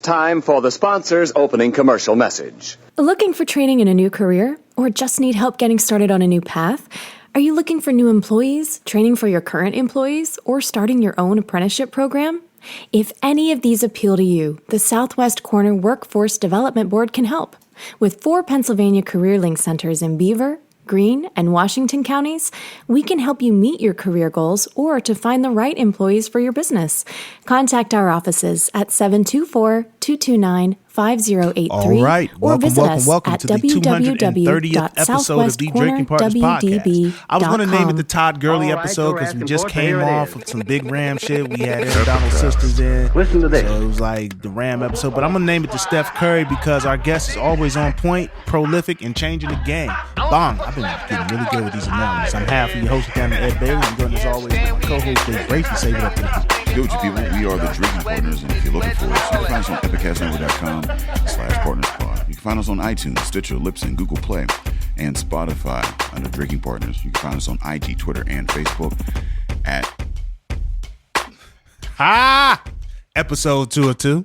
Time for the sponsor's opening commercial message. Looking for training in a new career? Or just need help getting started on a new path? Are you looking for new employees, training for your current employees, or starting your own apprenticeship program? If any of these appeal to you, the Southwest Corner Workforce Development Board can help. With 4 Pennsylvania Career Link centers in Beaver, Greene, and Washington counties, we can help you meet your career goals or to find the right employees for your business. Contact our offices at 724-229-5083 All right. or visit us welcome at to the 230th episode of the Drinking Partners podcast. I was going to name it the Todd Gurley episode because we just came off of some big Ram shit. We had Aaron Donald's sisters in. Listen to this. So it was like the Ram episode. But I'm going to name it the Steph Curry because our guest is always on point, prolific, and changing the game. Bong. I've been getting really good with these analogies. I'm half of your host, Cameron Ed Bailey. I'm going as always with my co-host, Dave Bracey. Save it up for the Yo, you people, we are the Drinking Partners, and if you're looking for us, you can find us on epicastnetwork.com/partnerspod. You can find us on iTunes, Stitcher, Libsyn, Google Play, and Spotify under Drinking Partners. You can find us on IG, Twitter, and Facebook at episode 202.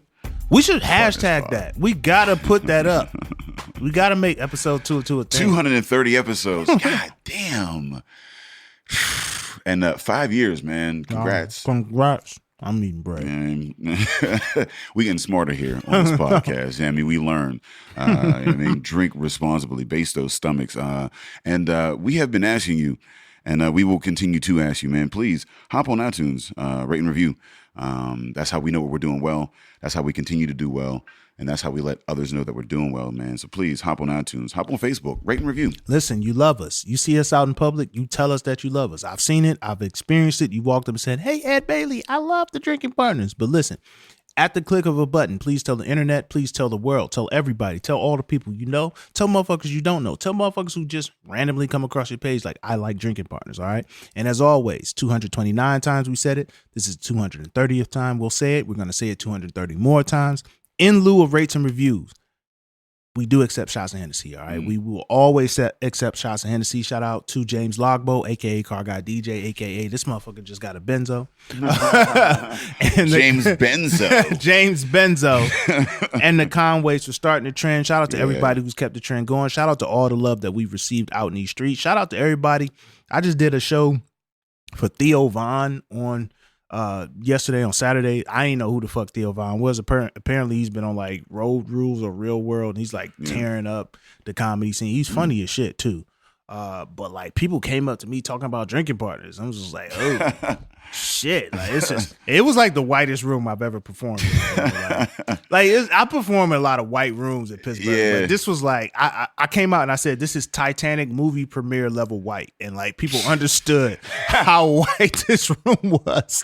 We should hashtag that. We got to put that up. We got to make episode 202 a thing. 230 episodes. God damn. And 5 years, man. Congrats. Congrats. I'm eating bread. And we getting smarter here on this podcast. I mean, we learn. Drink responsibly, base those stomachs. And we have been asking you, and we will continue to ask you, man, please hop on iTunes, rate and review. That's how we know what we're doing well. That's how we continue to do well. And that's how we let others know that we're doing well, man. So please hop on iTunes, hop on Facebook, rate and review. Listen, you love us. You see us out in public, you tell us that you love us. I've seen it. I've experienced it. You walked up and said, hey, Ed Bailey, I love the Drinking Partners. But listen, at the click of a button, please tell the internet, please tell the world, tell everybody, tell all the people you know, tell motherfuckers you don't know, tell motherfuckers who just randomly come across your page like, I like Drinking Partners, all right? And as always, 229 times we said it. This is 230th time we'll say it. We're going to say it 230 more times. In lieu of rates and reviews, we do accept shots of Hennessy, all right? We will always accept shots of Hennessy. Shout out to James Logbo, a.k.a. Car Guy DJ, a.k.a. this motherfucker just got a benzo. James Benzo. James Benzo. And the Conways for starting the trend. Shout out to everybody who's kept the trend going. Shout out to all the love that we've received out in these streets. Shout out to everybody. I just did a show for Theo Von on yesterday on Saturday. I ain't know who the fuck Theo Von was. Apparently he's been on like Road Rules or Real World, and he's like tearing up the comedy scene. He's funny as shit too. But like people came up to me talking about Drinking Partners. I was just like, oh shit. Like it was like the whitest room I've ever performed in. I perform in a lot of white rooms in Pittsburgh, but this was like I came out and I said this is Titanic movie premiere level white, and like people understood how white this room was.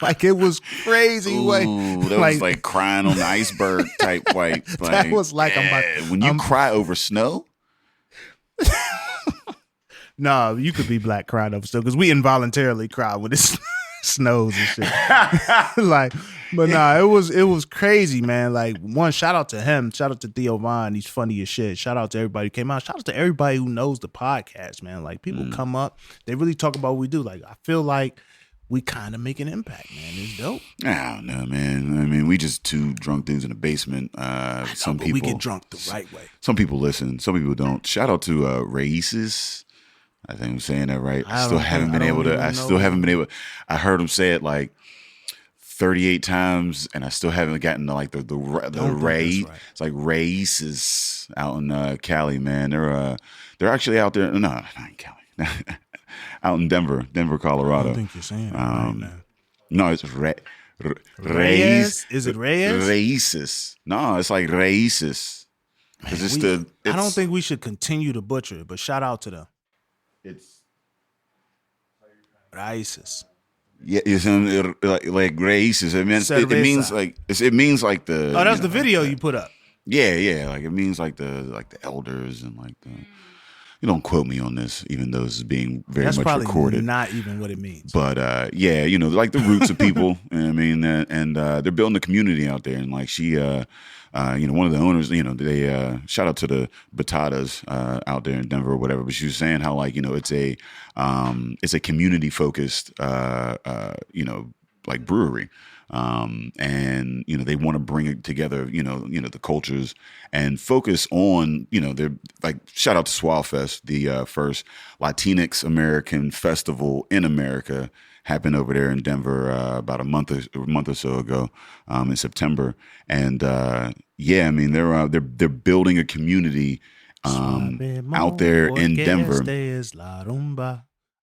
Like it was crazy white. That was like crying on the iceberg type white. Like, that was like when you cry over snow. No, you could be black crying over stuff because we involuntarily cry when it snows and shit. But it was crazy, man. Like one, shout out to him, shout out to Theo Von, he's funny as shit. Shout out to everybody who came out. Shout out to everybody who knows the podcast, man. Like people come up, they really talk about what we do. Like I feel like we kind of make an impact, man. It's dope. I don't know, man. I mean, we just two drunk dudes in the basement. Some people we get drunk the right way. Some people listen, some people don't. Shout out to Raices. I think I'm saying that right. I still haven't been able. I heard him say it like 38 times, and I still haven't gotten to like the Ray. Right. It's like Races out in Cali, man. They're actually out there. No, not in Cali. Out in Denver, Colorado. I don't think you're saying it right now. No, it's Reyes. Is it Reyes? Races. No, it's like Races. I don't think we should continue to butcher it, but shout out to them. It's Races. Yeah, it's like Races. It means like the. Oh, that's the video you put up. Yeah. Like it means like the elders and like the. You don't quote me on this, even though this is being very much recorded. That's probably not even what it means. But like the roots of people. I mean, and they're building a community out there. And like she, one of the owners, they shout out to the Batatas out there in Denver or whatever. But she was saying how like it's a community focused like brewery. And they want to bring it together, the cultures and focus on, they're like, shout out to Swalfest, the first Latinx American festival in America happened over there in Denver about a month or so ago in September. And they're building a community out there in Denver.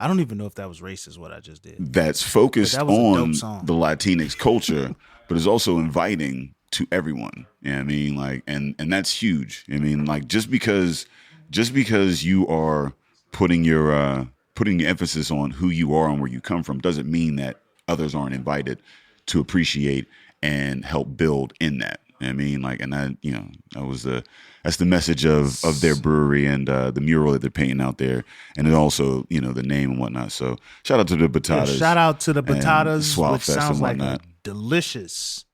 I don't even know if that was racist what I just did. That's focused on the Latinx culture, but is also inviting to everyone. You know what I mean? Like, and that's huge. I mean, like, just because you are putting your emphasis on who you are and where you come from doesn't mean that others aren't invited to appreciate and help build in that. I mean, like, and that, that's the message of their brewery and the mural that they're painting out there, and it also, the name and whatnot. So shout out to the Batatas. Yeah, shout out to the Batatas, which sounds like a delicious.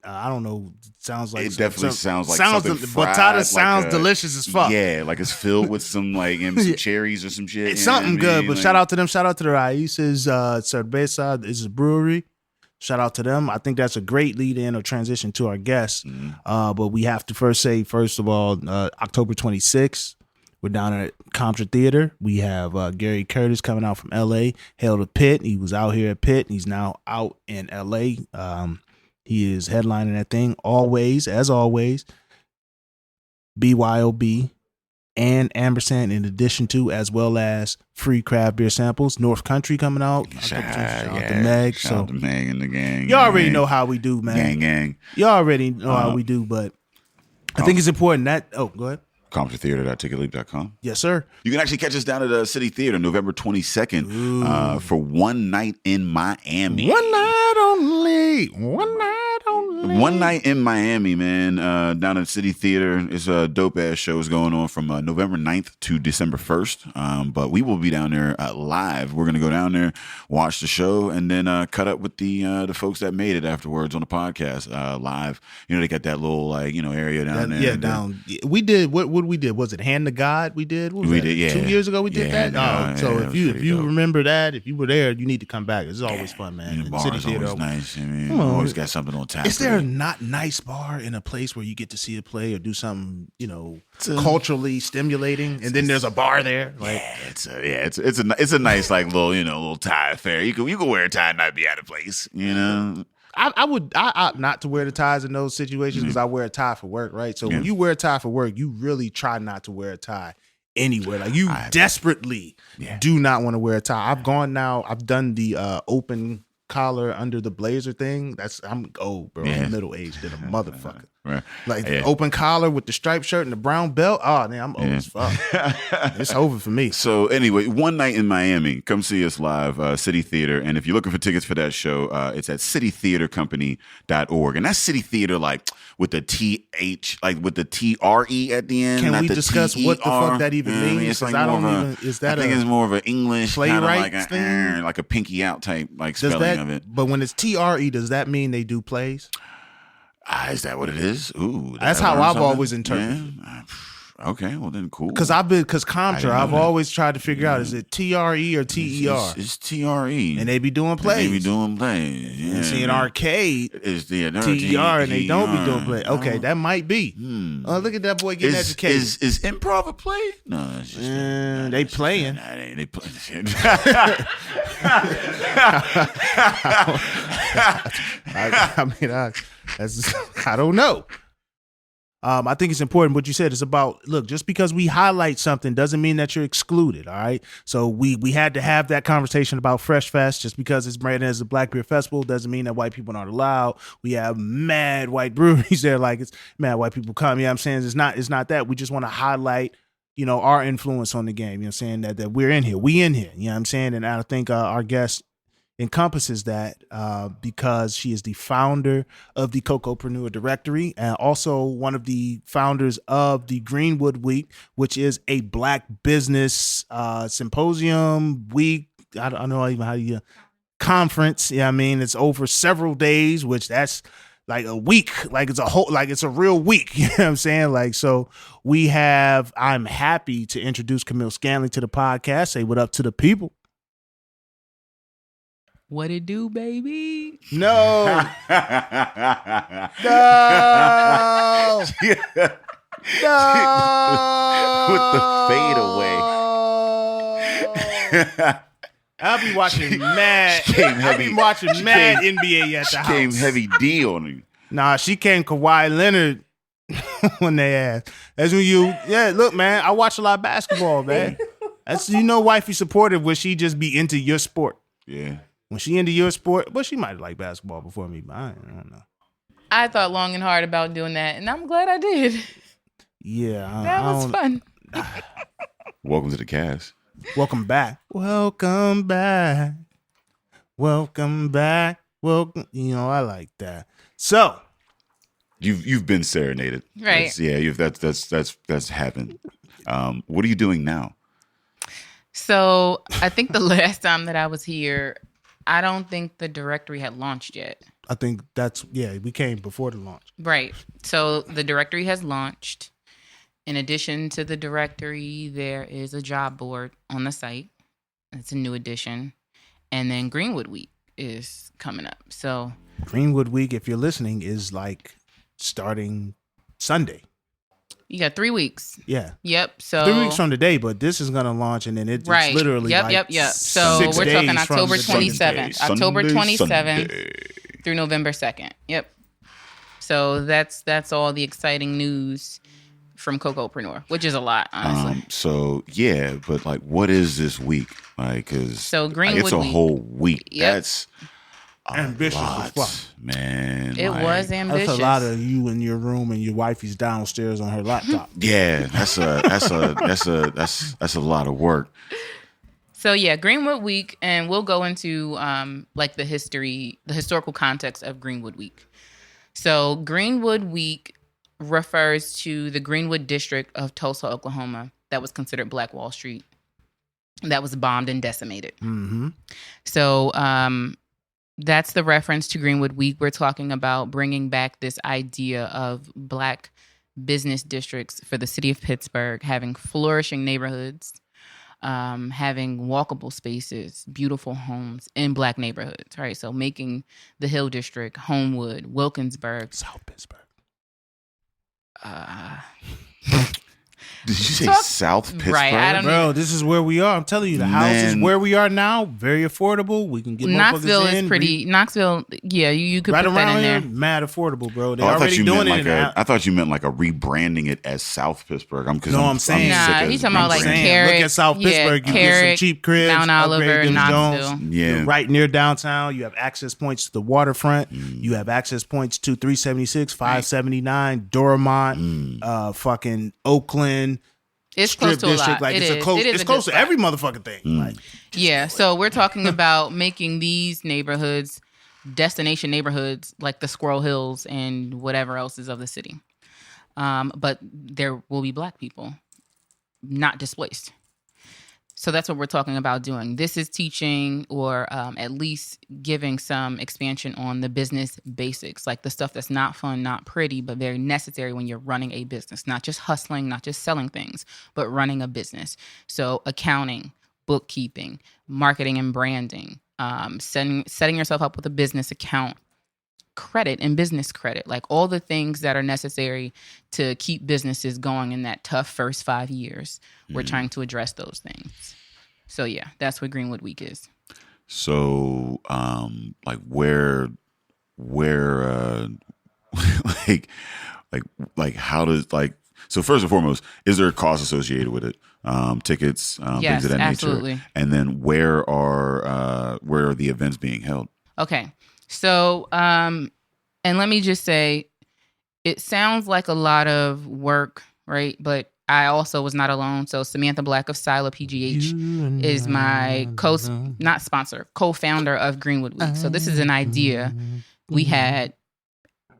I don't know. Sounds like it definitely sounds like something fried, Batata sounds delicious as fuck. Yeah, like it's filled with some some cherries or some shit. It's something good. But shout out to them. Shout out to the Raíces Cerveza. This is a brewery. Shout out to them. I think that's a great lead in or transition to our guests. But we have to first of all, October 26th, we're down at Comptra Theater. We have Gary Curtis coming out from LA, hailed to Pitt. He was out here at Pitt. He's now out in LA. He is headlining that thing. As always, BYOB and Ampersand in addition to, as well as free craft beer samples. North Country coming out. Shout out to Meg. Shout out to Meg and the gang. You already know how we do, man. Gang. You already know how we do, but I think it's important that, go ahead. ComtraTheater.ticketleap.com. Yes, sir. You can actually catch us down at the City Theater November 22nd for one night in Miami. One night only. One night only. One night in Miami, man. Down at City Theater. It's a dope-ass shows going on from November 9th to December 1st. But we will be down there live. We're going to go down there, watch the show, and then cut up with the folks that made it afterwards on the podcast live. They got that little area down there. Yeah, down. We did what we did. Was it Hand to God? We did. What was we that? did. Yeah. 2 years ago we did that. So if you remember that, if you were there, you need to come back. It's always fun, man. The bar is always nice. I mean, always got something on tap. Is there a not nice bar in a place where you get to see a play or do something, culturally stimulating, and then there's a bar there? Like, it's a nice little tie affair. You can wear a tie and not be out of place. I would opt not to wear the ties in those situations because I wear a tie for work, right? So when you wear a tie for work, you really try not to wear a tie anywhere. Like you desperately do not want to wear a tie. I've done the open collar under the blazer thing. I'm old, bro. I'm middle aged than a motherfucker. Right. The open collar with the striped shirt and the brown belt. Oh, man, I'm old as fuck. It's over for me. So anyway, one night in Miami. Come see us live, City Theater. And if you're looking for tickets for that show, it's at citytheatercompany.org. And that's City Theater, like with the TH, like with the TRE at the end. Can we discuss what the fuck that even means? It's like I think it's more of an English playwright like thing? Like a pinky out type spelling of it. But when it's TRE, does that mean they do plays? Is that what it is? Ooh, that's how I've always interpreted. Yeah. Okay, well then, cool. Because Comptra, I've always tried to figure out, is it TRE or TER? It's TRE, and they be doing plays. Yeah. And see, in arcade, it's TER, and they don't be doing plays. Okay, that might be. Look at that boy getting educated. Is improv a play? No, it's just they playing. They playing. I don't know. I think it's important what you said. It's about, look, just because we highlight something doesn't mean that you're excluded, all right? So we had to have that conversation about Fresh Fest. Just because it's branded as a Black Beer Festival doesn't mean that white people aren't allowed. We have mad white breweries there, like it's mad white people come. You know what I'm saying? It's not that. We just want to highlight, our influence on the game. You know what I'm saying? That we're in here. We in here. You know what I'm saying? And I think our guest encompasses that because she is the founder of the Cocoapreneur directory and also one of the founders of the Greenwood Week, which is a Black business symposium week. I don't know even how you conference. Yeah, I mean, it's over several days, which that's like a week, like it's a whole, like it's a real week. You know what I'm saying? Like, so I'm happy to introduce Khamil Scantling to the podcast. Say what up to the people. What it do, baby? No. No. No. With the fade away. I'll be watching mad. NBA at the house. Came heavy D on you. Nah, she came Kawhi Leonard when they asked. That's when look, man, I watch a lot of basketball, man. That's, wifey supportive when she just be into your sport. Yeah. When she into your sport, but she might like basketball before me, but I don't know. I thought long and hard about doing that, and I'm glad I did. Yeah. That was fun. Welcome to the cast. Welcome back. Welcome back. Welcome back. Welcome. I like that. So you've been serenaded, right? That's happened. What are you doing now? So I think the last time that I was here, I don't think the directory had launched yet. I think we came before the launch. Right. So the directory has launched. In addition to the directory, there is a job board on the site. It's a new addition. And then Greenwood Week is coming up. So Greenwood Week, if you're listening, is like starting Sunday. You got 3 weeks. Yeah. Yep. So 3 weeks from today, but this is going to launch, and then it's literally Yep. So we're talking October 27th. October 27th through November 2nd. Yep. So that's all the exciting news from Cocoapreneur, which is a lot, honestly. But like, what is this week? Like, cause Greenwood it's a week. whole week. Yep. That's ambitious as fuck, man. It was ambitious. That's a lot of you in your room and your wifey's downstairs on her laptop. Yeah, that's a lot of work. So Greenwood Week, and we'll go into like the historical context of Greenwood Week. So Greenwood Week refers to the Greenwood district of Tulsa, Oklahoma, that was considered Black Wall Street, that was bombed and decimated. Mm-hmm. So that's the reference to Greenwood Week. We're talking about bringing back this idea of Black business districts for the city of Pittsburgh, having flourishing neighborhoods, having walkable spaces, beautiful homes in Black neighborhoods, right? So making the Hill District, Homewood, Wilkinsburg, South Pittsburgh. Did you say South Pittsburgh? Right, I don't Bro, this is where we are. I'm telling you, the house is where we are now. Very affordable. We can get Knoxville motherfuckers in. Is pretty. Knoxville, you could right put that in there. Mad affordable, bro. They're already doing it. I thought you meant like a rebranding it as South Pittsburgh. I'm saying. He's talking about like Carrick. Look at South Pittsburgh. You get some cheap cribs. Mount Oliver, Knoxville. Yeah. Right near downtown. You have access points to the waterfront. You have access points to 376, 579, Doramont, fucking Oakland. It's close to a lot. Like it's close to every motherfucking thing. Like, so we're talking about making these neighborhoods destination neighborhoods like the Squirrel Hills and whatever else is of the city. But there will be Black people not displaced. So that's what we're talking about doing. This is teaching or at least giving some expansion on the business basics, like the stuff that's not fun, not pretty, but very necessary when you're running a business, not just hustling, not just selling things, but running a business. So accounting, bookkeeping, marketing and branding, setting yourself up with a business account, credit and business credit, like all the things that are necessary to keep businesses going in that tough first 5 years. We're trying to address those things. So yeah, that's what Greenwood Week is. So like where like how does so first and foremost, is there a cost associated with it? Tickets, yes, things of that absolutely. nature. And then where are the events being held? Okay. So, and let me just say, it sounds like a lot of work, right? But I also was not alone. So Samantha Black of Sila PGH is my co-founder of Greenwood Week. So this is an idea we had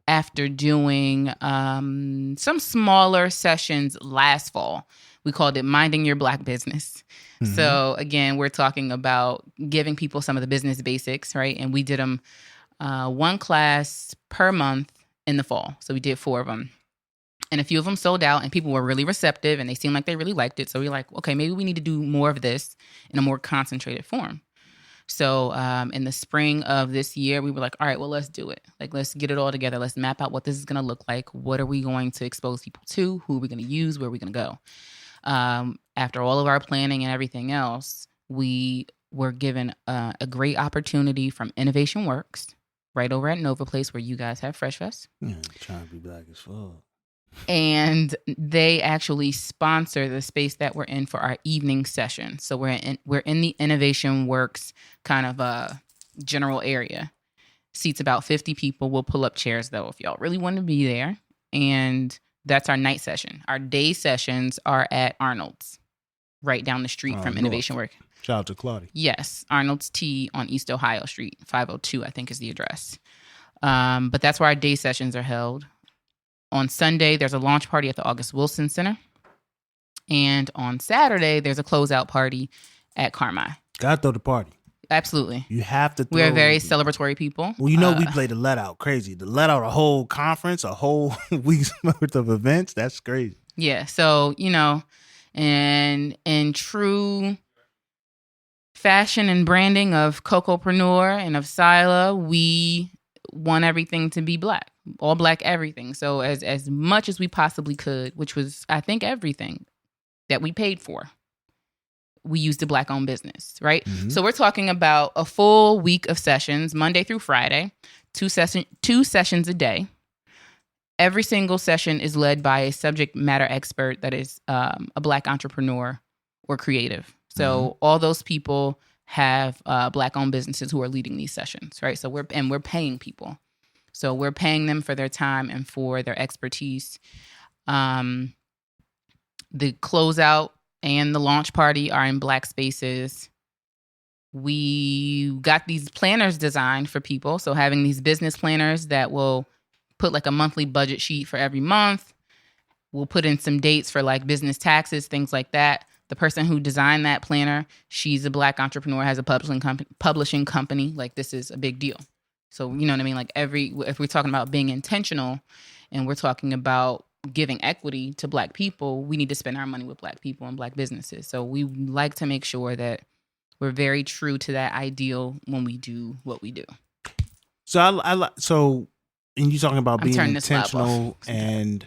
after doing some smaller sessions last fall. We called it Minding Your Black Business. Mm-hmm. So again, we're talking about giving people some of the business basics, right? And we did them one class per month in the fall. So we did 4 of them. And a few of them sold out and people were really receptive and they seemed like they really liked it. So we were like, okay, maybe we need to do more of this in a more concentrated form. So in the spring of this year, we were like, all right, well, let's do it. Like, let's get it all together. Let's map out what this is going to look like. What are we going to expose people to? Who are we going to use? Where are we going to go? After all of our planning and everything else, we were given a great opportunity from Innovation Works right over at Nova Place where you guys have Fresh Fest. Yeah, trying to be black as fuck. And they actually sponsor the space that we're in for our evening session. So we're in the Innovation Works kind of general area. Seats about 50 people. We'll pull up chairs though if y'all really want to be there. And that's our night session. Our day sessions are at Arnold's, right down the street from Innovation Works. Shout out to Claudia. Yes, Arnold's Tea on East Ohio Street, 502, I think is the address. But that's where our day sessions are held. On Sunday, there's a launch party at the August Wilson Center. And on Saturday, there's a closeout party at Carmi. Gotta throw the party. Absolutely. You have to throw. We're very celebratory people. Well, you know, we played the let out crazy. The let out a whole conference, a whole week's worth of events. That's crazy. Yeah. So, you know, and in true fashion and branding of Cocoapreneur and of Sila, we want everything to be black. All black everything. So as much as we possibly could, which was, I think, everything that we paid for, we used a black-owned business, right? Mm-hmm. So we're talking about a full week of sessions, Monday through Friday, two sessions a day. Every single session is led by a subject matter expert that is a black entrepreneur or creative. So all those people have black-owned businesses who are leading these sessions, right? So we're paying people. So we're paying them for their time and for their expertise. The closeout and the launch party are in black spaces. We got these planners designed for people. So having these business planners that will put like a monthly budget sheet for every month. We'll put in some dates for like business taxes, things like that. The person who designed that planner, she's a black entrepreneur, has a publishing company. Like, this is a big deal. So, you know what I mean? Like, if we're talking about being intentional and we're talking about giving equity to black people, we need to spend our money with black people and black businesses. So we like to make sure that we're very true to that ideal when we do what we do. So and you talking about being intentional and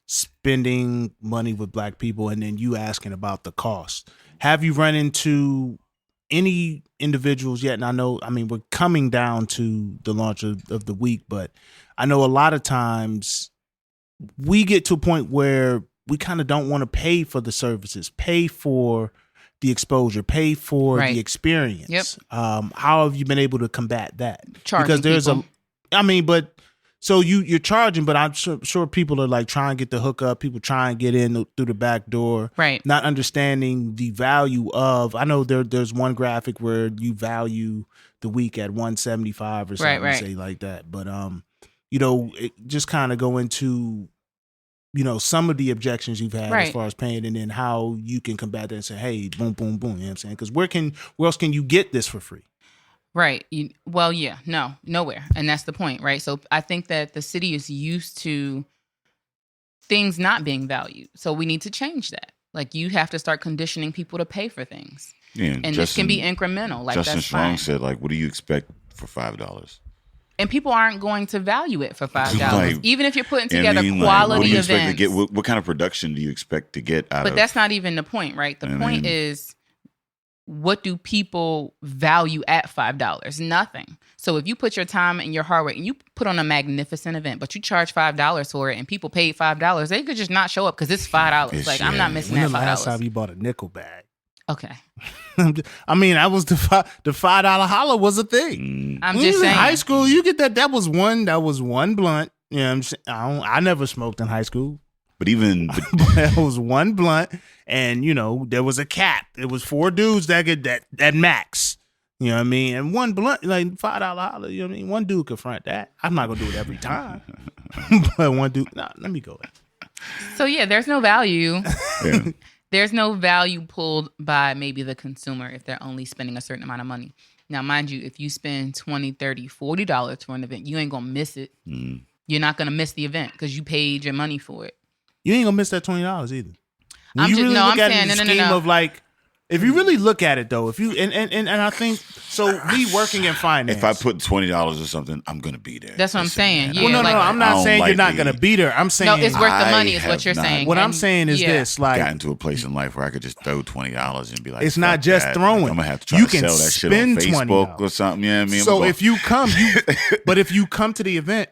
spending money with black people, and then you asking about the cost. Have you run into any individuals yet? And I mean, we're coming down to the launch of the week, but I know a lot of times we get to a point where we kind of don't want to pay for the services, pay for the exposure, pay for the experience. Yep. How have you been able to combat that? Charging because there's people. So you're charging, but I'm sure people are like trying to get the hookup. People try and get in through the back door, right? Not understanding the value of. I know there's one graphic where you value the week at $175 or something, right. Say like that. But just kind of go into some of the objections you've had as far as paying, and then how you can combat that and say, hey, boom, boom, boom. You know what I'm saying? Because where else can you get this for free? Right. Nowhere. And that's the point, right? So I think that the city is used to things not being valued. So we need to change that. Like, you have to start conditioning people to pay for things. Yeah, and this can be incremental. Like, Justin that's Strong fine. said, like, what do you expect for $5? And people aren't going to value it for $5. Like, even if you're putting together quality what do you events. expect to get? What kind of production do you expect to get out of it? But that's not even the point, right? The point is, what do people value at $5? Nothing. So if you put your time and your hard work and you put on a magnificent event, but you charge $5 for it and people paid $5, they could just not show up because it's $5. I'm not missing that $5. When the last time you bought a nickel bag? Okay. I mean, that was the $5 holla was a thing. I'm just saying. In high school, you get that. That was one blunt. You know what I'm saying? I never smoked in high school. But even it was one blunt, and there was a cap. It was 4 dudes that get that max. You know what I mean? And one blunt, like $5 holla. You know what I mean? One dude could front that. I'm not gonna do it every time, but one dude. Nah, let me go. So yeah, there's no value. Yeah. There's no value pulled by maybe the consumer if they're only spending a certain amount of money. Now, mind you, if you spend $20, $30, $40 for an event, you ain't gonna miss it. You're not gonna miss the event because you paid your money for it. You ain't gonna miss that $20 either. I'm saying, of like, If you really look at it, though, if you and I think so, we working in finance. If I put $20 or something, I'm gonna be there. That's what I'm saying. Man, Yeah, well, no, like, I'm not saying you're not gonna be there. I'm saying no, it's worth the money. Is I what you're have saying. What I'm And, saying is this: like, gotten to a place in life where I could just throw $20 and be like, it's not fuck just that. throwing. Like, I'm gonna have to try You to can sell that shit on spend Facebook $20 or something. Yeah, I mean, so if you come, but if you come to the event,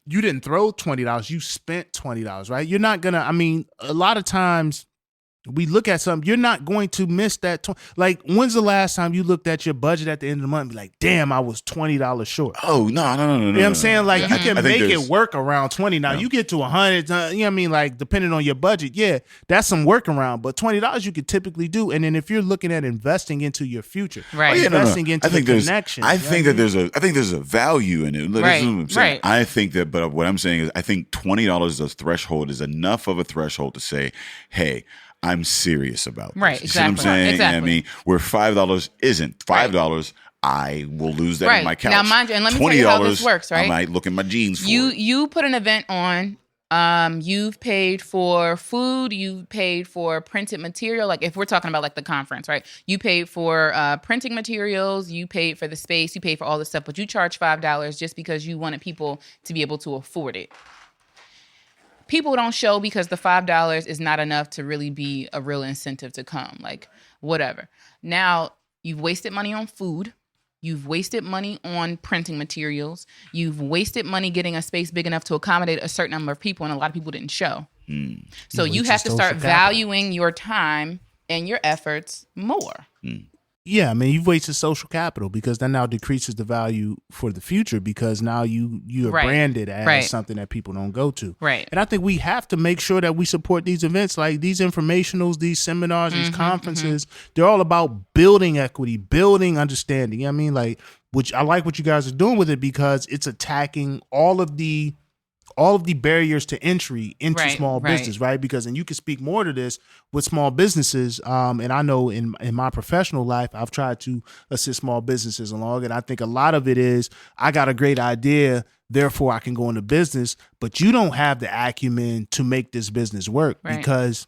you didn't throw $20. You spent $20, right? You're not gonna. I mean, a lot of times we look at something, you're not going to miss that. Like, when's the last time you looked at your budget at the end of the month and be like, damn, I was $20 short? oh no, You know what I'm saying? Like, you can I think make it there's- work around 20. Now, you get to 100, you know what I mean? Like, depending on your budget, yeah, that's some workaround. But $20 you could typically do. And then if you're looking at investing into your future, Right. investing into the connection. I think that there's a value in it. This Right, is what I'm saying. right. I think that, but what I'm saying is, I think $20 as a threshold is enough of a threshold to say, hey, I'm serious about this. Right, You see what I'm exactly. saying? Exactly. I mean, where $5 isn't $5, I will lose that Right. in my couch. Now, mind you, and let me tell you how this works, right? I might look in my jeans for it. You put an event on. You've paid for food. You've paid for printed material. Like if we're talking about like the conference, right? You paid for printing materials. You paid for the space. You paid for all this stuff. But you charge $5 just because you wanted people to be able to afford it. People don't show because the $5 is not enough to really be a real incentive to come. Like whatever. Now you've wasted money on food. You've wasted money on printing materials. You've wasted money getting a space big enough to accommodate a certain number of people, and a lot of people didn't show. So you have to start valuing your time and your efforts more. Yeah, I mean, you've wasted social capital because that now decreases the value for the future because now you're Right. branded as Right. something that people don't go to. Right. And I think we have to make sure that we support these events, like these informationals, these seminars, these conferences. They're all about building equity, building understanding. You know what I mean? Like, which I like what you guys are doing with it because it's attacking all of the barriers to entry into Right, small right. business, right? Because, and you can speak more to this with small businesses. And I know in my professional life, I've tried to assist small businesses along. And I think a lot of it is, I got a great idea, therefore I can go into business, but you don't have the acumen to make this business work Right. because,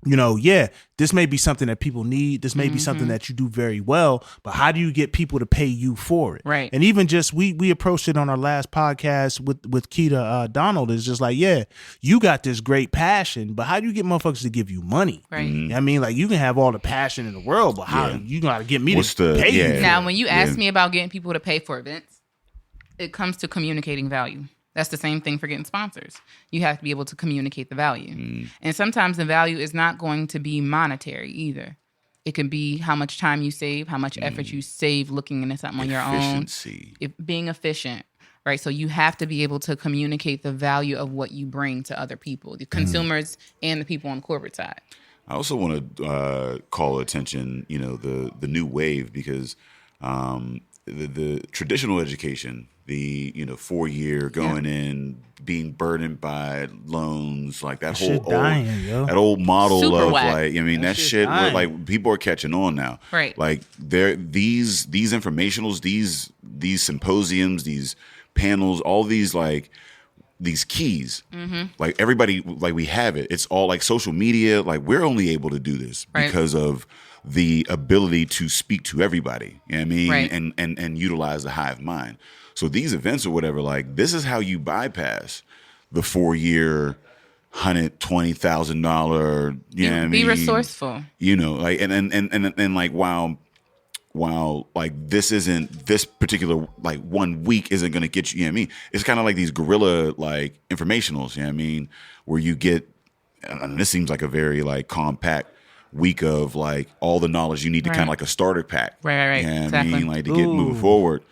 you know, yeah, this may be something that people need. This may be something that you do very well, but how do you get people to pay you for it? Right. And even just, we approached it on our last podcast with Keita Donald. It's just like, yeah, you got this great passion, but how do you get motherfuckers to give you money? Right. You know what I mean, like you can have all the passion in the world, but how you got to get me What's to the- pay yeah. you? Now, when you ask me about getting people to pay for events, it comes to communicating value. That's the same thing for getting sponsors. You have to be able to communicate the value. And sometimes the value is not going to be monetary either. It can be how much time you save, how much effort you save looking into something on your own. Efficiency. Being efficient, right? So you have to be able to communicate the value of what you bring to other people, the consumers and the people on the corporate side. I also want to call attention, you know, the new wave because the traditional education, the 4-year going in, being burdened by loans, like that whole shit dying, yo. that old model Super of whack. like, I mean, that shit shit dying. like people are catching on now. Right. Like these informationals, these symposiums, these panels, all these like these keys, like everybody, like we have it. It's all like social media. Like we're only able to do this Right. because of the ability to speak to everybody. You know what I mean? Right. And utilize the hive mind. So these events or whatever, like this is how you bypass the 4-year $120,000. You know what I mean? Be resourceful. You know, like and like while like this isn't this particular like 1 week isn't gonna get you, you know what I mean? It's kind of like these guerrilla like informationals, you know what I mean, where you get, and this seems like a very like compact week of like all the knowledge you need to kind of like a starter pack. Right. You know what Exactly. I mean? Like to get moving forward.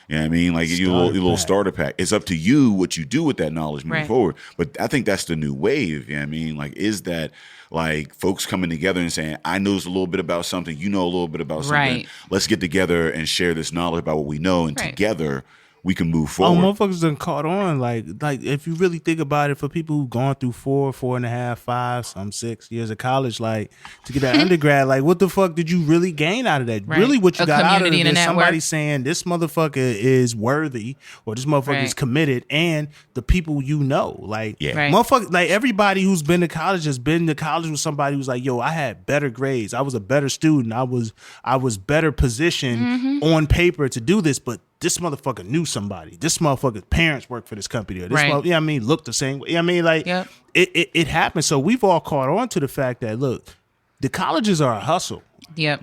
You know what I mean? Like your little starter pack. It's up to you what you do with that knowledge moving Right. forward. But I think that's the new wave. You know what I mean? Like, is that like folks coming together and saying, I know a little bit about something, you know a little bit about something. Right. Let's get together and share this knowledge about what we know, and Right. together we can move Oh, forward. motherfuckers done caught on. Like if you really think about it, for people who've gone through 4.5, 5, some 6 years of college, like to get that undergrad, like what the fuck did you really gain out of that? Right. Really, what you A got out of community it and a is somebody network. saying this motherfucker is worthy or this motherfucker is Right. committed, and the people you know, like Yeah. Right. motherfucker, like everybody who's been to college has been to college with somebody who's like, yo, I had better grades, I was a better student, I was better positioned on paper to do this, but this motherfucker knew somebody. This motherfucker's parents work for this company. Or this Right. I mean, look the same way. I mean, like, Yep. it happens. So we've all caught on to the fact that, look, the colleges are a hustle. Yep.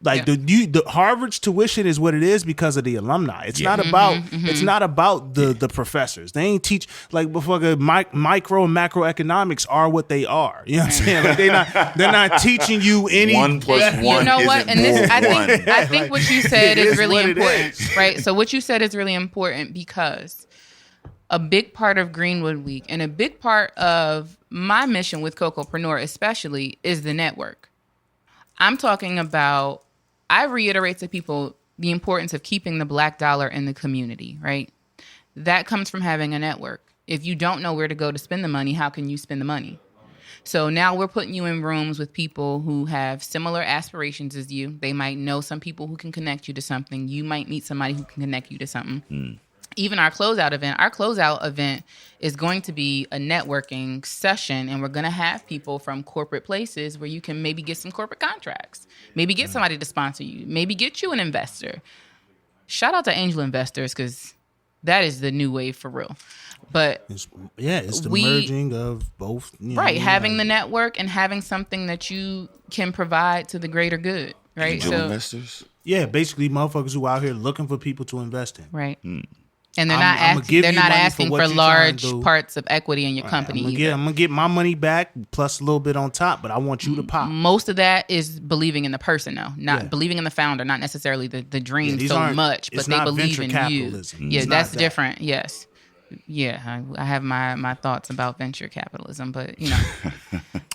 Like Yeah. the Harvard's tuition is what it is because of the alumni. It's not about it's not about the professors. They ain't teach like motherfucker micro and macroeconomics are what they are. You know what I'm saying? Like they're not teaching you any 1 plus You 1 know what? isn't And this, more I think, one. I think what you said it is is really what it important, is. right? So what you said is really important because a big part of Greenwood Week and a big part of my mission with Cocoapreneur, especially, is the network. I'm talking about. I reiterate to people the importance of keeping the black dollar in the community, right? That comes from having a network. If you don't know where to go to spend the money, how can you spend the money? So now we're putting you in rooms with people who have similar aspirations as you. They might know some people who can connect you to something. You might meet somebody who can connect you to something. Even our closeout event is going to be a networking session, and we're going to have people from corporate places where you can maybe get some corporate contracts, maybe get somebody to sponsor you, maybe get you an investor. Shout out to angel investors because that is the new wave for real. But it's the We- merging of both. You know what I right, mean? having Like, the network and having something that you can provide to the greater good, right? Angel investors. yeah, basically motherfuckers who out here looking for people to invest in. Right. And they're I'm- not I'ma asking. give They're you not money for asking what for you trying large to do. parts of equity in your company. I'm either. gonna get my money back plus a little bit on top, but I want you to pop. Most of that is believing in the person, though, not Yeah. believing in the founder, not necessarily the dream these so aren't- much, but it's they not believe venture in capitalism. you. Yeah, It's not that's that. different. Yes. Yeah, I have my thoughts about venture capitalism, but you know,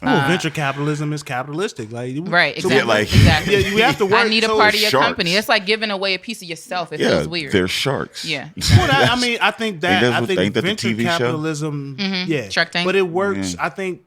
Venture capitalism is capitalistic, like right? so Exactly. like- exactly. Yeah, we have to work. I need a so part of your sharks. company. It's like giving away a piece of yourself. It Yeah, feels weird. they're sharks. Yeah. Well, I mean, I think that Ain't that I what- think ain't that the venture TV show? capitalism, yeah, Shark Tank? but it works. I think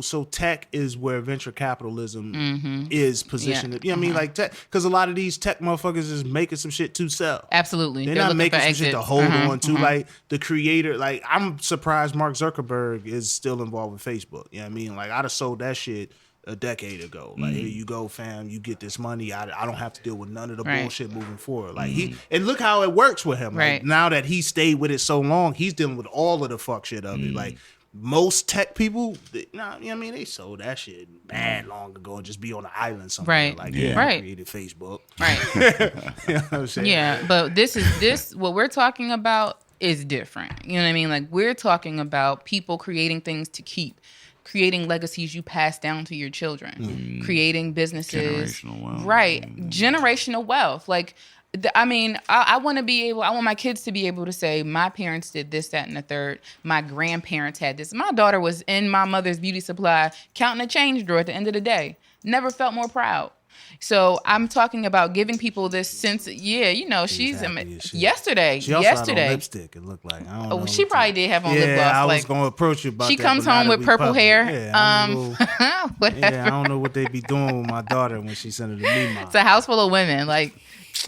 so tech is where venture capitalism is positioned. Yeah. You know what I mean? Like tech, because a lot of these tech motherfuckers is making some shit to sell. Absolutely. They're They're not looking making for some shit to exits. hold on to. Like the creator, like I'm surprised Mark Zuckerberg is still involved with Facebook. You know what I mean? Like I'd have sold that shit a decade ago. Like here you go, fam. You get this money. I don't have to deal with none of the Right. bullshit moving forward. Like and look how it works with him. Like, Right. now that he stayed with it so long, he's dealing with all of the fuck shit of it. Like most tech people, you know what I mean? They sold that shit mad long ago and just be on an island somewhere. Right. Like Yeah. I Right. created Facebook. Right. You know what I'm saying? Yeah, but what we're talking about is different. You know what I mean? Like we're talking about people creating things to keep, creating legacies you pass down to your children, creating businesses. Generational wealth. Right. Generational wealth. Like I want to be able, I want my kids to be able to say, my parents did this, that, and the third. My grandparents had this. My daughter was in my mother's beauty supply counting a change drawer at the end of the day. Never felt more proud. So I'm talking about giving people this sense. She's happy as shit. yesterday. She also had on lipstick. It looked like I don't know. She probably did have on Yeah, lip gloss. I like, was gonna approach you about she that. comes but now home that with we purple public, hair. Yeah, I don't know. Whatever. Yeah, I don't know what they be doing with my daughter when she sent it to me. It's a house full of women. Like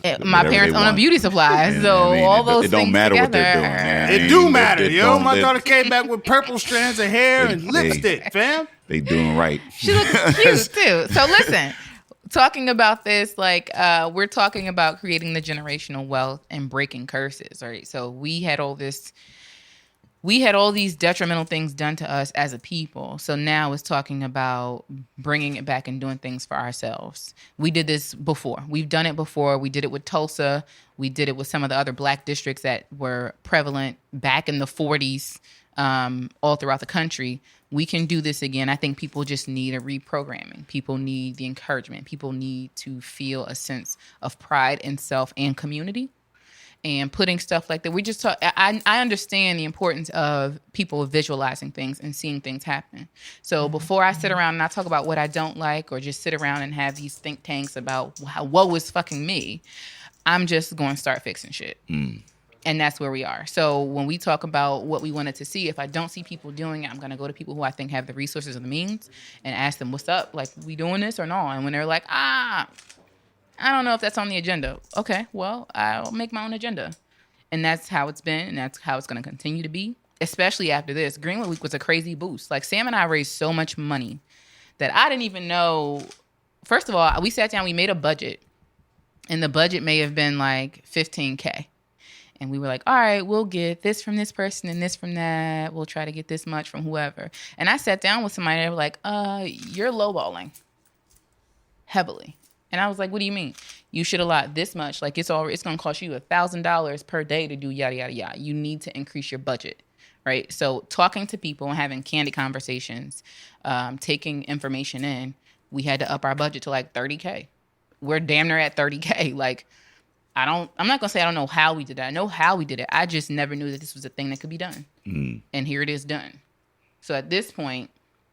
my Whatever parents they own a want. beauty supply, Yeah, so I mean, all those it don't things matter together. what they're doing, man. It I do mean, matter, they yo. don't- My they- daughter came back with purple strands of hair and lipstick, fam. They doing right. She looks cute too. So listen, talking about this, like we're talking about creating the generational wealth and breaking curses, right? So we had all these detrimental things done to us as a people. So now it's talking about bringing it back and doing things for ourselves. We did this before. We've done it before. We did it with Tulsa. We did it with some of the other black districts that were prevalent back in the 40s, all throughout the country. We can do this again. I think people just need a reprogramming. People need the encouragement. People need to feel a sense of pride in self and community. And putting stuff like that. We just talk. I understand the importance of people visualizing things and seeing things happen. So before I sit around and I talk about what I don't like, or just sit around and have these think tanks about what was fucking me, I'm just going to start fixing shit. And that's where we are. So when we talk about what we wanted to see, if I don't see people doing it, I'm going to go to people who I think have the resources or the means and ask them, what's up? Like, we doing this or no? And when they're like, I don't know if that's on the agenda. Okay, well, I'll make my own agenda. And that's how it's been, and that's how it's going to continue to be, especially after this. Greenwood Week was a crazy boost. Like, Sam and I raised so much money that I didn't even know. First of all, we sat down, we made a budget, and the budget may have been like $15K. And we were like, all right, we'll get this from this person and this from that. We'll try to get this much from whoever. And I sat down with somebody and they were like, you're lowballing heavily. And I was like, what do you mean? You should allot this much. Like, it's going to cost you $1,000 per day to do yada, yada, yada. You need to increase your budget, right? So talking to people and having candid conversations, taking information in, we had to up our budget to like $30K. We're damn near at $30K. Like, I'm not going to say I don't know how we did it. I know how we did it. I just never knew that this was a thing that could be done. And here it is done. So at this point,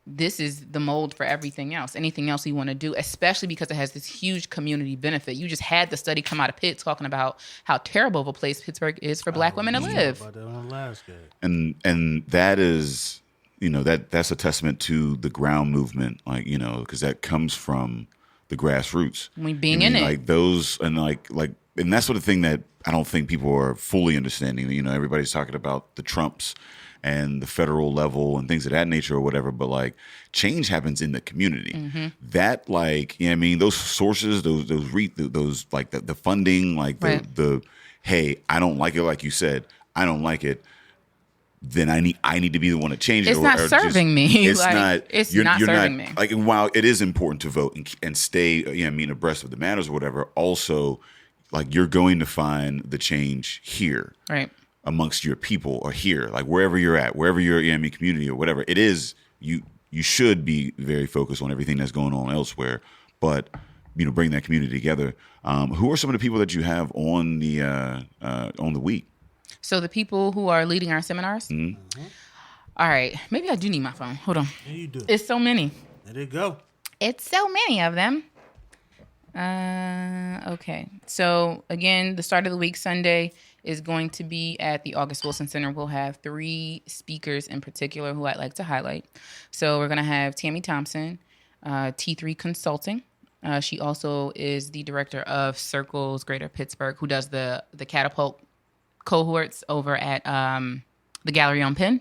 this is the mold for everything else. Anything else we want to do, especially because it has this huge community benefit. You just had the study come out of Pitt talking about how terrible of a place Pittsburgh is for Black women to live. About that on last game. And that is, that's a testament to the ground movement, like, because that comes from the grassroots. Being in it. Like those, and and that's sort of thing that I don't think people are fully understanding. Everybody's talking about the Trumps and the federal level and things of that nature or whatever, but like change happens in the community. That those sources, those like the funding, like the hey, I don't like it, like you said, I don't like it. Then I need to be the one to change it. It's not serving me. It's not. It's not serving me. Like, and while it is important to vote and stay, abreast of the matters or whatever, also, like, you're going to find the change here, right, amongst your people or here, like wherever you're at, wherever your community or whatever it is. You should be very focused on everything that's going on elsewhere, but bring that community together. Who are some of the people that you have on the week? So the people who are leading our seminars. All right, maybe I do need my phone. Hold on. Yeah, you do. It's so many. There you go. It's so many of them. Okay. So again, the start of the week, Sunday, is going to be at the August Wilson Center. We'll have 3 speakers in particular who I'd like to highlight. So we're going to have Tammy Thompson, T3 Consulting. She also is the director of Circles Greater Pittsburgh, who does the catapult cohorts over at the Gallery on Penn.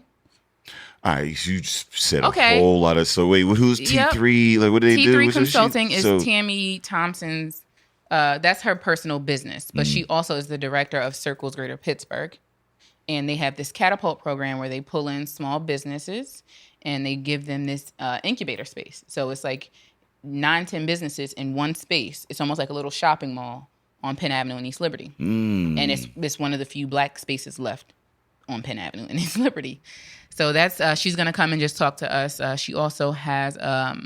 All right, you just said a whole lot of. So wait, who's T3? Like, what do they do? T3 Consulting is Tammy Thompson's. That's her personal business, but she also is the director of Circles Greater Pittsburgh, and they have this catapult program where they pull in small businesses and they give them this incubator space. So it's like 9-10 businesses in one space. It's almost like a little shopping mall on Penn Avenue in East Liberty. And it's one of the few Black spaces left on Penn Avenue in East Liberty. So that's she's going to come and just talk to us. She also has a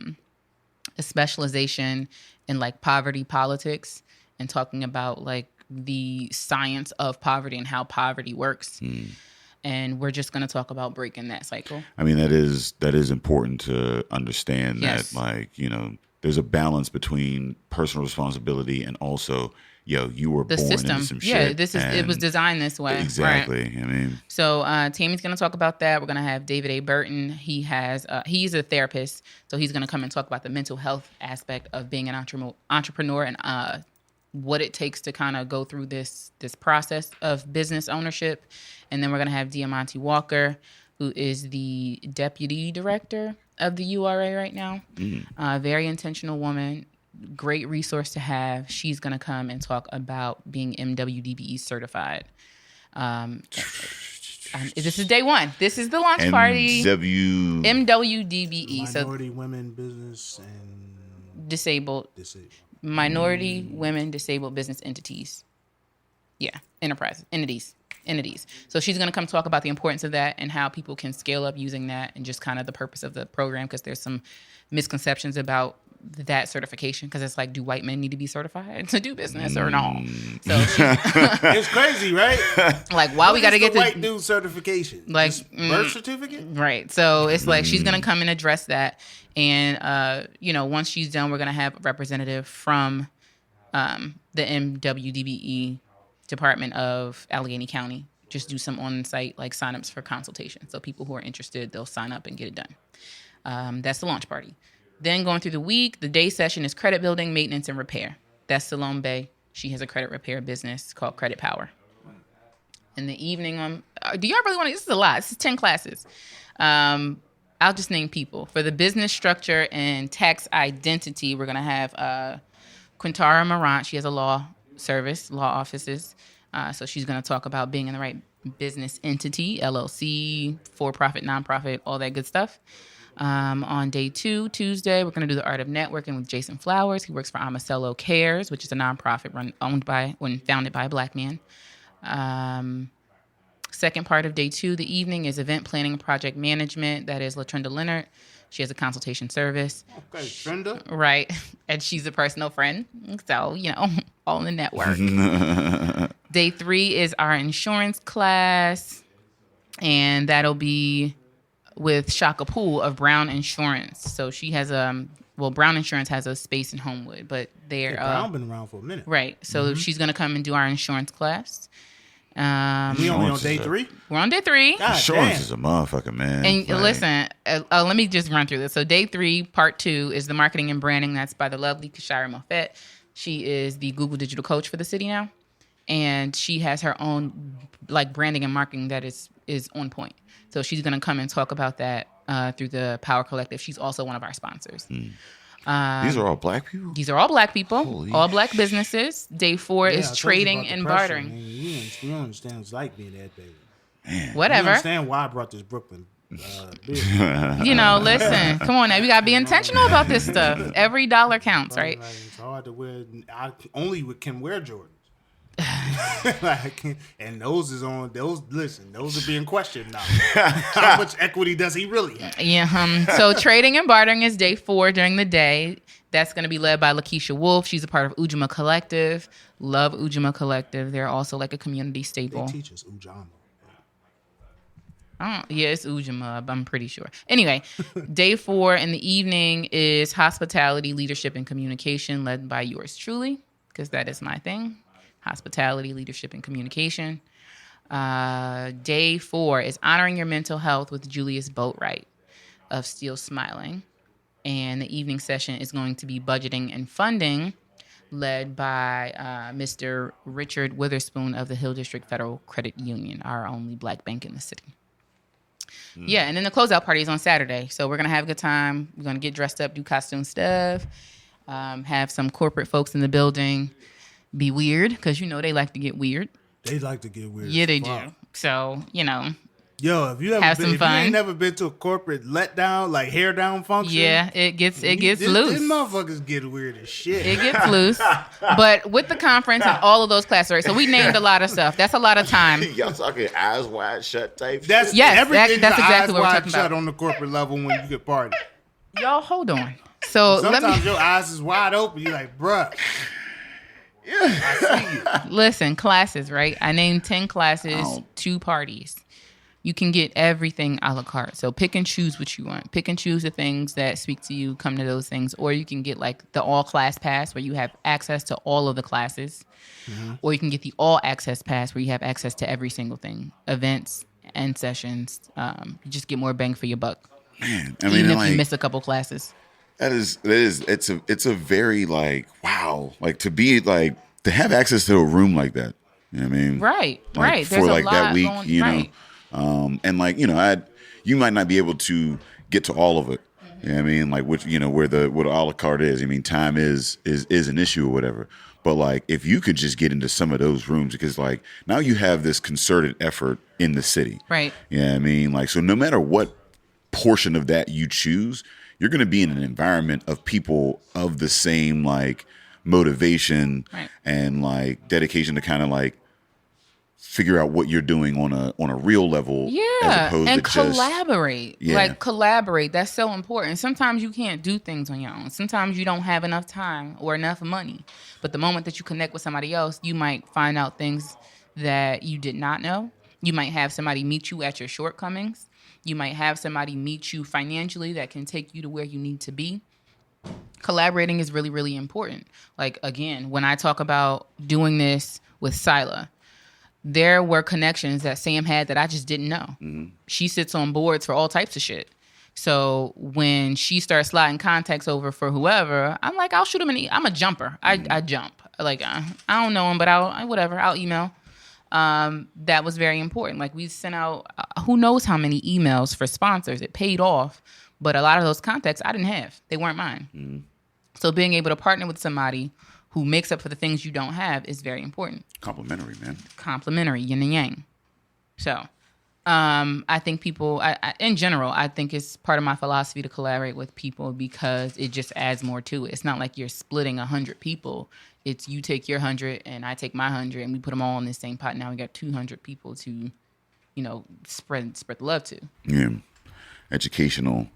specialization in like poverty politics and talking about like the science of poverty and how poverty works. And we're just going to talk about breaking that cycle. I mean, that is important to understand that, like, there's a balance between personal responsibility and also, you were born into some shit. It was designed this way. Exactly. Right? I mean, so Tammy's going to talk about that. We're going to have David A. Burton. He's a therapist, so he's going to come and talk about the mental health aspect of being an entrepreneur and what it takes to kind of go through this process of business ownership. And then we're going to have Diamante Walker, who is the deputy director of the URA right now. Very intentional woman. Great resource to have. She's going to come and talk about being MWDBE certified. This is day one. This is the launch party. MWDBE. Minority Women Business and Disabled. Minority Women Disabled Business Entities. Yeah, entities. So she's going to come talk about the importance of that and how people can scale up using that and just kind of the purpose of the program, because there's some misconceptions about that certification, because it's like, do white men need to be certified to do business or no? So it's crazy, right? Like, why we got to get the white dude certification? Like birth certificate, right? So it's like she's gonna come and address that, and once she's done, we're gonna have a representative from the MWDBE Department of Allegheny County just do some on-site like signups for consultation. So people who are interested, they'll sign up and get it done. That's the launch party. Then going through the week, the day session is credit building, maintenance, and repair. That's Salome Bay. She has a credit repair business called Credit Power. In the evening, do y'all really want to? This is a lot. This is 10 classes. I'll just name people. For the business structure and tax identity, we're going to have Quintara Morant. She has a law offices. So she's going to talk about being in the right business entity, LLC, for-profit, nonprofit, all that good stuff. On day 2, Tuesday, we're going to do the art of networking with Jason Flowers. He works for Amacello Cares, which is a nonprofit founded by a Black man. Second part of day 2, the evening, is event planning and project management. That is LaTrenda Leonard. She has a consultation service. Okay, Trenda. Right. And she's a personal friend. So, all in the network. Day 3 is our insurance class. And that'll be with Shaka Poole of Brown Insurance. So she has Brown Insurance has a space in Homewood, but they're Brown been around for a minute. Right. So she's gonna come and do our insurance class. We only on day 3? We're on day 3. God Insurance damn. is a motherfucker, man. And listen, let me just run through this. So day 3, part 2 is the marketing and branding. That's by the lovely Kashira Moffett. She is the Google digital coach for the city now. And she has her own branding and marketing that is on point. So she's going to come and talk about that through the Power Collective. She's also one of our sponsors. These are all Black people? These are all Black people, Holy all Black businesses. Day 4 is trading and bartering. Man, you don't understand what it's like being that baby. Man. Whatever. You understand why I brought this Brooklyn business. Listen, come on now. We got to be intentional about this stuff. Every dollar counts, right? It's hard to wear. I only can wear Jordans. And those are being questioned now. How much equity does he really have? Yeah. So trading and bartering is day 4 during the day. That's going to be led by Lakeisha Wolf. She's a part of Ujima Collective. Love Ujima Collective. They're also like a community staple. They teach us Ujama. Yeah, it's Ujima, I'm pretty sure. Anyway, day 4 in the evening is hospitality, leadership, and communication, led by yours truly, because that is my thing. Hospitality, leadership, and communication. Day 4 is honoring your mental health with Julius Boatwright of Still Smiling. And the evening session is going to be budgeting and funding, led by Mr. Richard Witherspoon of the Hill District Federal Credit Union, our only Black bank in the city. Yeah, and then the closeout party is on Saturday. So we're going to have a good time. We're going to get dressed up, do costume stuff, have some corporate folks in the building. Be weird, because they like to get weird. They like to get weird. Yeah, they do. So, Yo, if you ain't never been to a corporate letdown, like hair down function. Yeah, it gets loose. These motherfuckers get weird as shit. It gets loose. But with the conference and all of those classes, right? So we named a lot of stuff. That's a lot of time. Y'all talking eyes wide shut type That's shit? Yes, everything. that's exactly what we're eyes talking wide shut about. on the corporate level when you get party. Y'all, hold on. So Sometimes your eyes is wide open. You're like, bruh. Yeah, I see you. Listen, classes, right? I named 10 classes, 2 parties. You can get everything a la carte. So pick and choose what you want. Pick and choose the things that speak to you, come to those things. Or you can get like the all class pass where you have access to all of the classes. Mm-hmm. Or you can get the all access pass where you have access to every single thing. Events and sessions. You just get more bang for your buck. Man, even if you miss a couple classes. It's a very wow, to have access to a room like that. You know what I mean? Right. For There's a lot that week, going, right. and you might not be able to get to all of it. You know what I mean? Where the a la carte is. I mean, time is an issue or whatever. But if you could just get into some of those rooms, because now you have this concerted effort in the city. Right. You know what I mean? So no matter what portion of that you choose, you're going to be in an environment of people of the same motivation right. and dedication to kind of figure out what you're doing on a real level. Yeah, as opposed and to collaborate. Just, collaborate. That's so important. Sometimes you can't do things on your own. Sometimes you don't have enough time or enough money. But the moment that you connect with somebody else, you might find out things that you did not know. You might have somebody meet you at your shortcomings. You might have somebody meet you financially that can take you to where you need to be. Collaborating is really, really important. Again, when I talk about doing this with Sila, there were connections that Sam had that I just didn't know. Mm-hmm. She sits on boards for all types of shit. So when she starts sliding contacts over for whoever, I'm like, I'll shoot him I'm a jumper. I jump. Like, I don't know him, but I'll email. That was very important. Like, we sent out who knows how many emails for sponsors. It paid off. But a lot of those contacts I didn't have. They weren't mine. Mm-hmm. So being able to partner with somebody who makes up for the things you don't have is very important. Complimentary, man. Complimentary, yin and yang. So I think people, in general, I think it's part of my philosophy to collaborate with people because it just adds more to it. It's not like you're splitting 100 people. It's you take your 100 and I take my 100 and we put them all in the same pot. Now we got 200 people to, spread the love to. Yeah. Educational.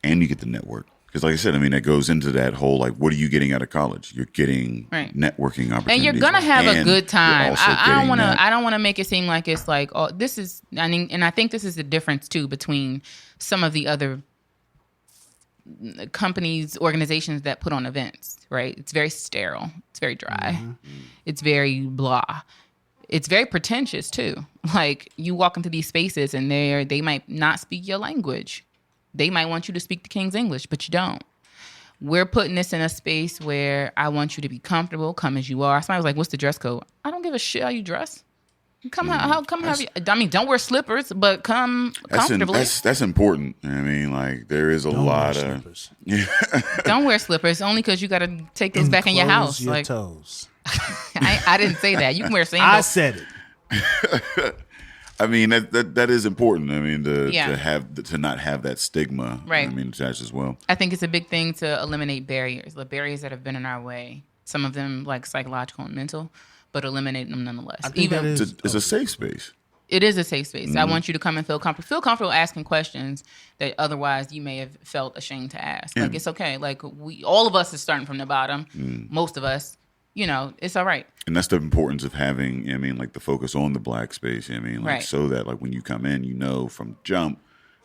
And you get the network. Because like I said, I mean, that goes into that whole, like, what are you getting out of college? You're getting networking opportunities. And you're going to have a good time. I don't want to make it seem like it's like, oh, this is, and I think this is the difference, too, between some of the other companies, organizations that put on events, right? It's very sterile. It's very dry. Mm-hmm. It's very blah. It's very pretentious, too. Like, you walk into these spaces and they might not speak your language. They might want you to speak the King's English, but you don't. We're putting this in a space where I want you to be comfortable, come as you are. Somebody was like, what's the dress code? I don't give a shit how you dress. Don't wear slippers, but come comfortably. That's important. I mean, like, there is a lot of... Don't wear slippers, only because you got to take those back in your house. Your like toes. I didn't say that. You can wear sandals. I said it. I mean, that is important. I mean, to not have that stigma. Right. I mean, attached as well. I think it's a big thing to eliminate barriers, the barriers that have been in our way. Some of them like psychological and mental, but eliminate them nonetheless. It's a safe space. It is a safe space. Mm-hmm. I want you to come and feel comfortable asking questions that otherwise you may have felt ashamed to ask. Like, it's okay. Like, all of us is starting from the bottom. Most of us. It's all right. And that's the importance of having, like the focus on the black space. So that like when you come in, from jump,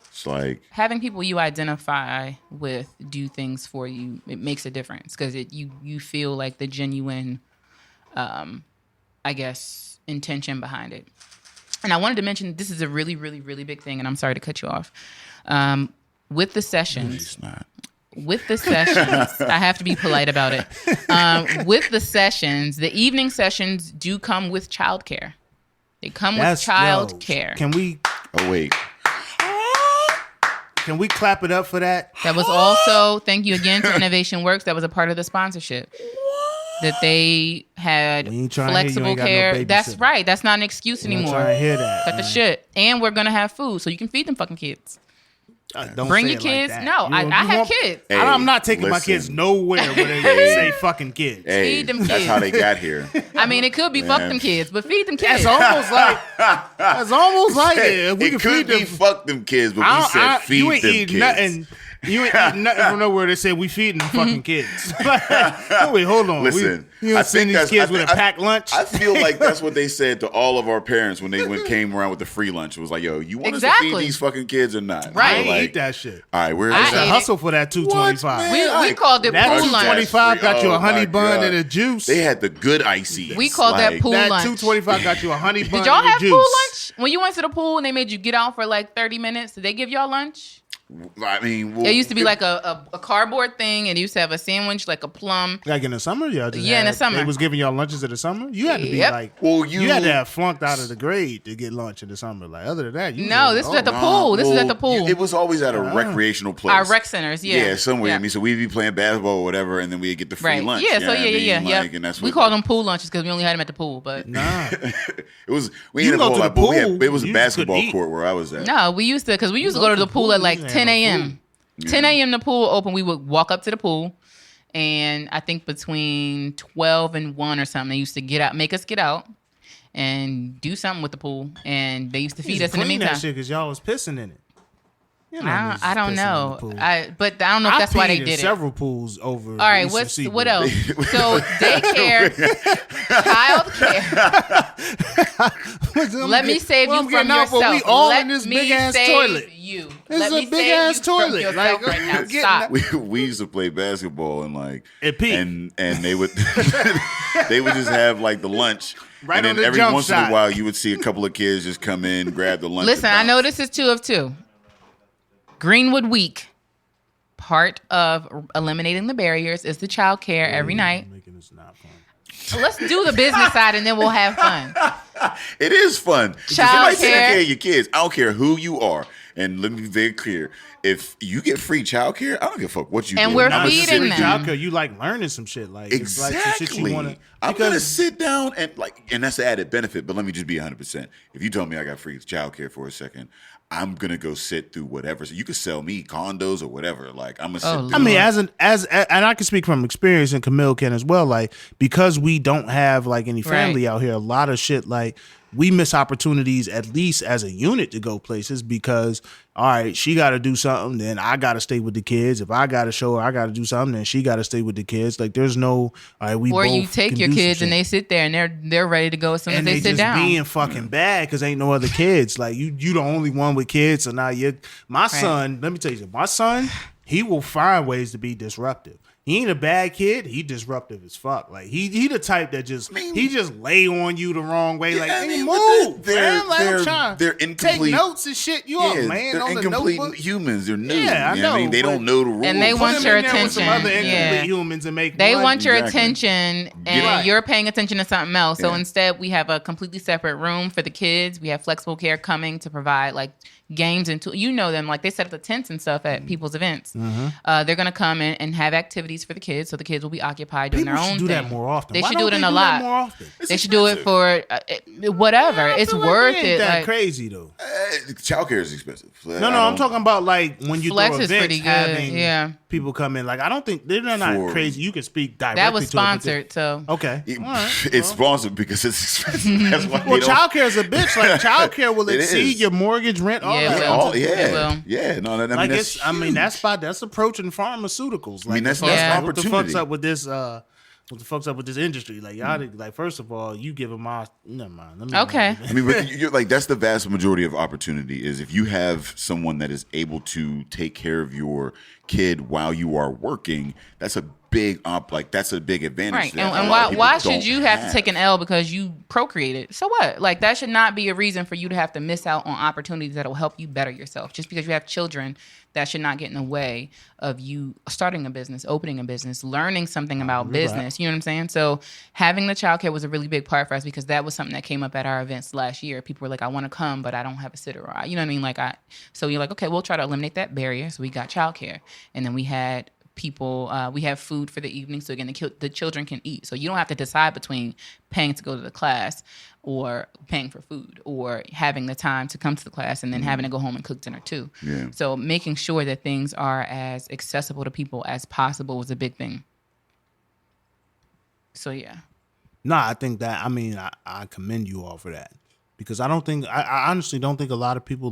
it's like having people you identify with do things for you. It makes a difference because you feel like the genuine, intention behind it. And I wanted to mention this is a really, really, really big thing. And I'm sorry to cut you off. With the sessions. With the sessions, I have to be polite about it. With the sessions, the evening sessions do come with childcare. They come with childcare. Can we? Oh wait. Can we clap it up for that? That was also thank you again to Innovation Works. That was a part of the sponsorship. That they had flexible care. No that's right. That's not an excuse anymore. Trying to hear that. Cut the shit. And we're gonna have food, so you can feed them fucking kids. Don't bring your kids. Like no, I have kids. Hey, I'm not taking my kids nowhere where they say fucking kids. Hey, feed them kids. That's how they got here. I mean, it could be fuck them kids, but feed them kids. That's almost like it. We it could be fuck them kids, but we said feed them kids. Nothing. You ain't eating nothing from nowhere. They said we feeding them fucking kids. Wait, hold on. Listen, you send these kids with a packed lunch? I feel like that's what they said to all of our parents when they came around with the free lunch. It was like, yo, you want us to feed these fucking kids or not? Right. I eat that shit. All right, where's that? Hustle for that $2.25. We called it pool lunch. That $2.25 got you a honey bun and a juice. They had the good icy. We called that pool lunch. That $2.25 got you a honey bun and a juice. Did y'all have pool lunch? When you went to the pool and they made you get out for like 30 minutes, did they give y'all lunch? I mean, it used to be like a cardboard thing, and it used to have a sandwich, like a plum. Like in the summer, in the summer, they was giving y'all lunches in the summer. You had to be like, you had to have flunked out of the grade to get lunch in the summer. Like other than that, this was at the pool. This was at the pool. It was always at a recreational place. Our rec centers, somewhere. Yeah. I mean, so we'd be playing basketball or whatever, and then we'd get the free lunch. Yeah, so Like, and that's we called them pool lunches because we only had them at the pool. But it was we ended up like, but it was a basketball court where I was at. No, we used to go to the pool at like 10 a.m. 10 a.m. the pool open. We would walk up to the pool, and I think between 12 and 1 or something, they used to make us get out and do something with the pool, and they used to feed us in the meantime. That shit because y'all was pissing in it. I don't know. But I don't know if that's why they did it. Several pools over. All right, what else? So daycare, childcare. Let me save you from yourself. We all in this big ass toilet. you. This Let is me a big save ass you from toilet. yourself Like, right now. getting Stop. We used to play basketball and like At peak. and they would they would just have like the lunch. Right and on then the every jump once in shot. a while you would see a couple of kids just come in, grab the lunch. Listen, and I know bounce. this is 2 of 2. Greenwood Week. Part of eliminating the barriers is the child care every night. Making this not fun. So let's do the business side and then we'll have fun. It is fun. Child Somebody take care. care of your kids. I don't care who you are. And let me be very clear. If you get free child care, I don't give a fuck what you do. And we're Nah, feeding free them. childcare, you like learning some shit. Like it's like some shit you Exactly. want to. I'm gonna sit down and and that's the added benefit. But let me just be 100%. If you tell me I got free childcare for a second, I'm gonna go sit through whatever. So you can sell me condos or whatever. Like I'm gonna sit. Oh, through I mean, as and I can speak from experience, and Khamil can as well. Like because we don't have like any family out here, a lot of shit like we miss opportunities at least as a unit to go places because all right, she got to do something, then I got to stay with the kids. If I got to show her I got to do something, then she got to stay with the kids. Like there's no all right, we Or both you take can your do some kids and shit. they sit there and they're ready to go as soon as And they they sit just down. being fucking bad because ain't no other kids. Like you the only one with kids. So now my son. Let me tell you something. My son, he will find ways to be disruptive. He ain't a bad kid. He disruptive as fuck. Like he the type that he just lay on you the wrong way. Like I mean, move, but man. Like I'm trying they're to incomplete. take notes and shit. You a man they're on the incomplete notebook. humans. They're new. Yeah, I you know what I mean? know, They but- don't know the rules. And they Put want him your in there with some attention. other incomplete Yeah. humans and make They one. want your Exactly. attention, and Right. you're paying attention to something else. So Yeah. instead, we have a completely separate room for the kids. We have flexible care coming to provide like games and you know them, like they set up the tents and stuff at people's events. They're gonna come in and have activities for the kids, so the kids will be occupied doing People their should own do thing. that more often. They Why should don't do it in they a do lot. that more often. They should do it for whatever. I It's feel like worth ain't it. That Like, crazy though. Childcare is expensive. No, I'm talking about like when you Flex throw is events, pretty good, having yeah. people come in. Like I don't think they're not For- crazy. You can speak directly. that was to it, but they- sponsored, so Okay. It- All right. It's sponsored because it's expensive. That's why Well, they don't. childcare is a bitch. Like childcare will It exceed is. your mortgage, rent, all Yeah, that. it Yeah, will. all, It yeah, will. yeah. No, I mean, Like that's it's, I mean, that's approaching pharmaceuticals. Like, that's Yeah. what the opportunity. fuck's up with this? What the fuck's up with this industry? Like y'all, like first of all, you give them my never mind. Let me Okay. I mean, but you're like that's the vast majority of opportunity is if you have someone that is able to take care of your kid while you are working. That's a big that's a big advantage. right. that a And lot of why people should don't you have to take an L because you procreated? So what? Like that should not be a reason for you to have to miss out on opportunities that will help you better yourself. Just because you have children, that should not get in the way of you starting a business, opening a business, learning something about business. You know what I'm saying? So having the childcare was a really big part for us because that was something that came up at our events last year. People were like, I want to come, but I don't have a sitter. Or, you know what I mean? So you're like, okay, we'll try to eliminate that barrier. So we got childcare. And then we had people, we have food for the evening. So again, the children can eat. So you don't have to decide between paying to go to the class or paying for food or having the time to come to the class and then having to go home and cook dinner too. Yeah. So making sure that things are as accessible to people as possible was a big thing. So yeah. Nah, I think that. I mean, I commend you all for that because I honestly don't think a lot of people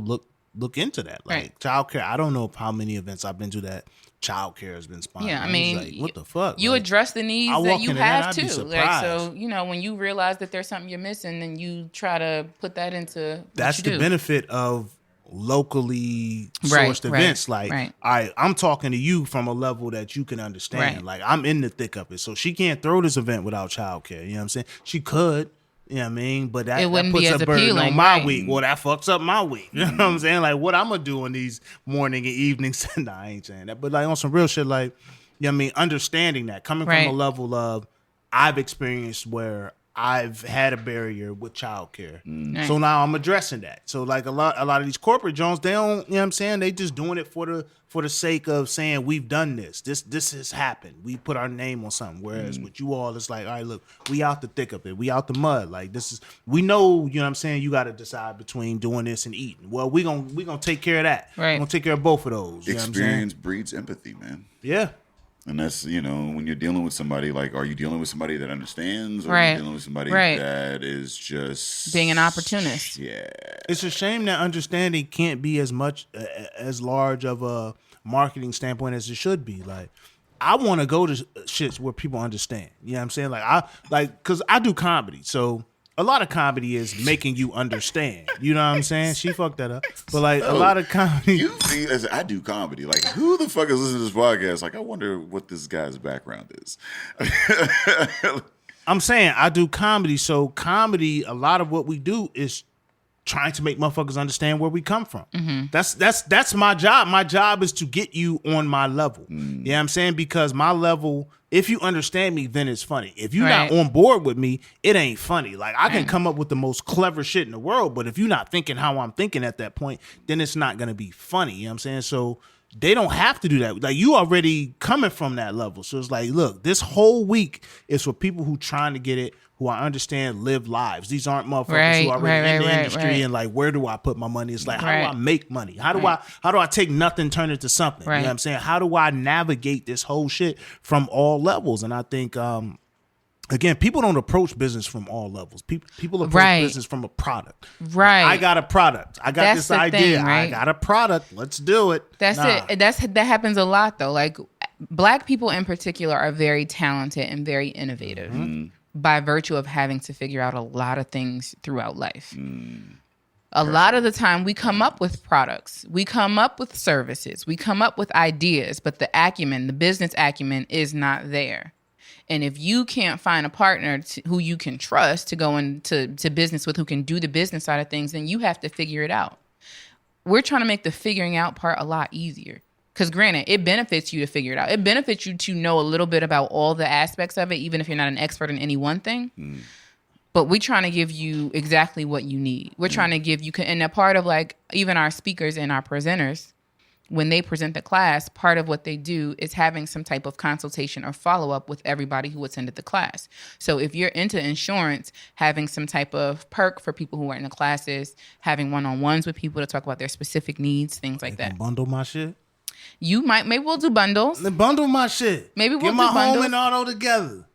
look into that. Like Right. childcare. I don't know how many events I've been to that childcare has been sponsored. Yeah, I It's mean, like, what the fuck? You Like, address the needs I walk that you into that, have I'd be too. surprised. So, when you realize that there's something you're missing, then you try to put that into that's what you the do. benefit of locally Right, sourced right, events. Like, right. I'm talking to you from a level that you can understand. Right. Like, I'm in the thick of it. So she can't throw this event without childcare. You know what I'm saying? She could. You know what I mean? But that wouldn't puts be a as burden appealing, on my right. week. Well, that fucks up my week. You know what I'm saying? Like, what I'm going to do on these morning and evenings. Nah, I ain't saying that. But, like, on some real shit, like, you know what I mean? Understanding that. Coming Right. from a level of, I've experienced where I've had a barrier with childcare. Right. So now I'm addressing that. So like a lot of these corporate Jones, they don't, you know what I'm saying? They just doing it for the sake of saying we've done this. This has happened. We put our name on something. Whereas with you all, it's like, all right, look, we out the thick of it. We out the mud. Like we know, you know what I'm saying? You got to decide between doing this and eating. Well, we gonna take care of that. Right. We're gonna take care of both of those. You know what I'm saying? Experience breeds empathy, man. Yeah. And that's, when you're dealing with somebody, like, are you dealing with somebody that understands? Or are Right. you dealing with somebody Right. that is just... Being an opportunist. Yeah. It's a shame that understanding can't be as much as large of a marketing standpoint as it should be. Like, I want to go to shits where people understand. You know what I'm saying? Like, because I do comedy, so a lot of comedy is making you understand. You know what I'm saying? She fucked that up. But like a lot of comedy. You see, as I do comedy. Like, who the fuck is listening to this podcast? Like, I wonder what this guy's background is. I'm saying I do comedy. So comedy, a lot of what we do is trying to make motherfuckers understand where we come from. Mm-hmm. That's my job. My job is to get you on my level. You know what I'm saying? Because my level, if you understand me, then it's funny. If you're not on board with me, it ain't funny. Like I can come up with the most clever shit in the world, but if you're not thinking how I'm thinking at that point, then it's not gonna be funny. You know what I'm saying? So they don't have to do that. Like you already coming from that level. So it's like, look, this whole week is for people who trying to get it, who I understand live lives. These aren't motherfuckers who are already in the industry and like, where do I put my money? It's like, how do I make money? How do I take nothing, turn it to something? You know what I'm saying? How do I navigate this whole shit from all levels? And I think, again, people don't approach business from all levels. People approach business from a product. Right. I got a product. I got this idea. Thing, right? I got a product. Let's do it. That's it. That happens a lot though. Like Black people in particular are very talented and very innovative by virtue of having to figure out a lot of things throughout life. A lot of the time we come up with products, we come up with services, we come up with ideas, but the acumen, the business acumen is not there. And if you can't find a partner who you can trust to go into business with, who can do the business side of things, then you have to figure it out. We're trying to make the figuring out part a lot easier. Because granted, it benefits you to figure it out. It benefits you to know a little bit about all the aspects of it, even if you're not an expert in any one thing. But we're trying to give you exactly what you need. We're trying to give you, and a part of like even our speakers and our presenters, when they present the class, part of what they do is having some type of consultation or follow-up with everybody who attended the class. So if you're into insurance, having some type of perk for people who are in the classes, having one-on-ones with people to talk about their specific needs, things like that. Bundle my shit. Maybe we'll do bundles. Bundle my shit. Maybe we'll get do my bundles. home and auto together.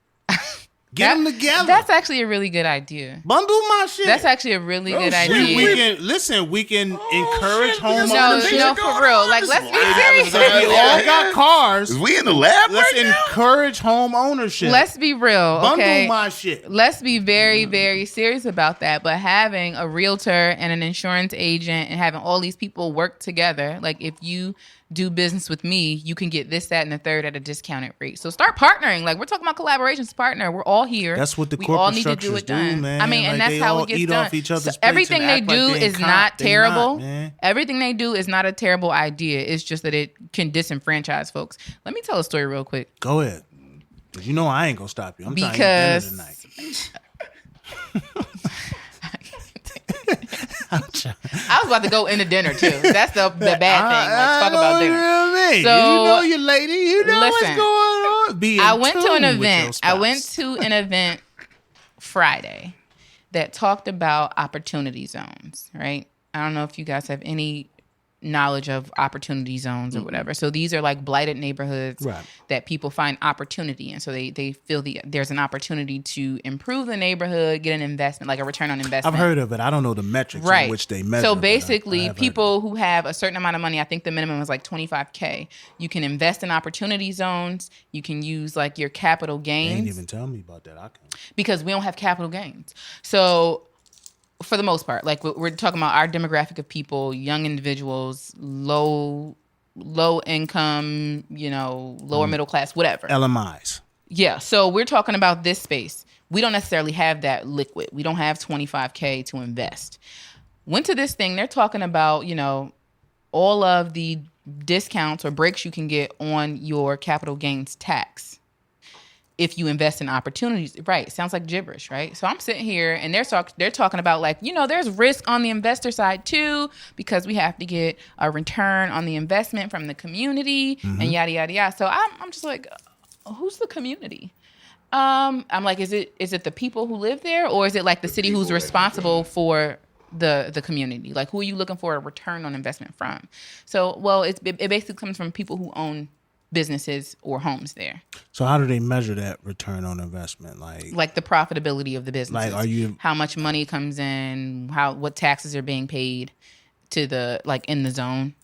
Get them together. That's actually a really good idea. Bundle my shit. That's actually a really good idea. We can encourage home ownership. No, for real. Like, let's be serious. We all got cars. Is we in the lab Let's right now? encourage home ownership. Let's be real. Bundle my shit. Let's be very, very serious about that. But having a realtor and an insurance agent and having all these people work together, like if you do business with me, you can get this, that, and the third at a discounted rate. So start partnering. Like we're talking about collaborations, partner. We're all here. That's what the we corporate all need to structures do it done. man. I mean, like and that's how it gets done. Off each other's so everything they do is not terrible. Everything they do is not a terrible idea. It's just that it can disenfranchise folks. Let me tell a story real quick. Go ahead. Because you know I ain't gonna stop you. I'm trying to get dinner tonight. I was about to go into dinner too. That's the bad thing. Let's talk about dinner. So, you know your lady. You know what's going on. I went to an event. I went to an event Friday that talked about opportunity zones, right? I don't know if you guys have any knowledge of opportunity zones or whatever. So these are like blighted neighborhoods that people find opportunity in. So they feel there's an opportunity to improve the neighborhood, get an investment, like a return on investment. I've heard of it. I don't know the metrics in which they measure. So basically, people who have a certain amount of money, I think the minimum is like $25K. You can invest in opportunity zones. You can use like your capital gains. They ain't even tell me about that. I can. Because we don't have capital gains. So for the most part, like we're talking about our demographic of people, young individuals, low income, lower middle class, whatever. LMIs. Yeah. So we're talking about this space. We don't necessarily have that liquid. We don't have $25K to invest. Went to this thing. They're talking about, all of the discounts or breaks you can get on your capital gains tax if you invest in opportunities. Right. Sounds like gibberish, right? So I'm sitting here and they're talking about like, there's risk on the investor side too, because we have to get a return on the investment from the community and yada, yada, yada. So I'm just like, who's the community? I'm like, is it the people who live there, or is it like the city who's responsible for the community? Like, who are you looking for a return on investment from? So, well, it basically comes from people who own businesses or homes there. So how do they measure that return on investment? Like the profitability of the business. Like, how much money comes in, what taxes are being paid to the, like, in the zone,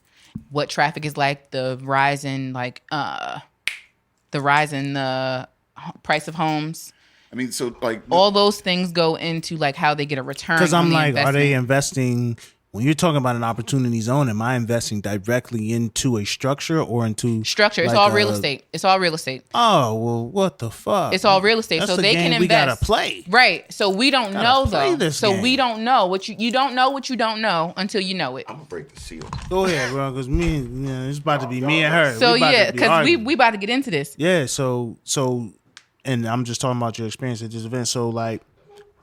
what traffic is like, the rise in the price of homes, I mean, so like all those things go into like how they get a return. Because I'm like, investment. are they investing? When you're talking about an opportunity zone, am I investing directly into a structure or into structure? It's like all real estate. It's all real estate. Oh well, what the fuck? It's all real estate. That's So the they game can we invest. gotta play. Right. So we don't know play though. this So game. we don't know what you don't know what you don't know until you know it. I'm gonna break the seal. Go ahead, bro. Because it's about to be me and her. So yeah, because we we about to get into this. Yeah, so and I'm just talking about your experience at this event. So like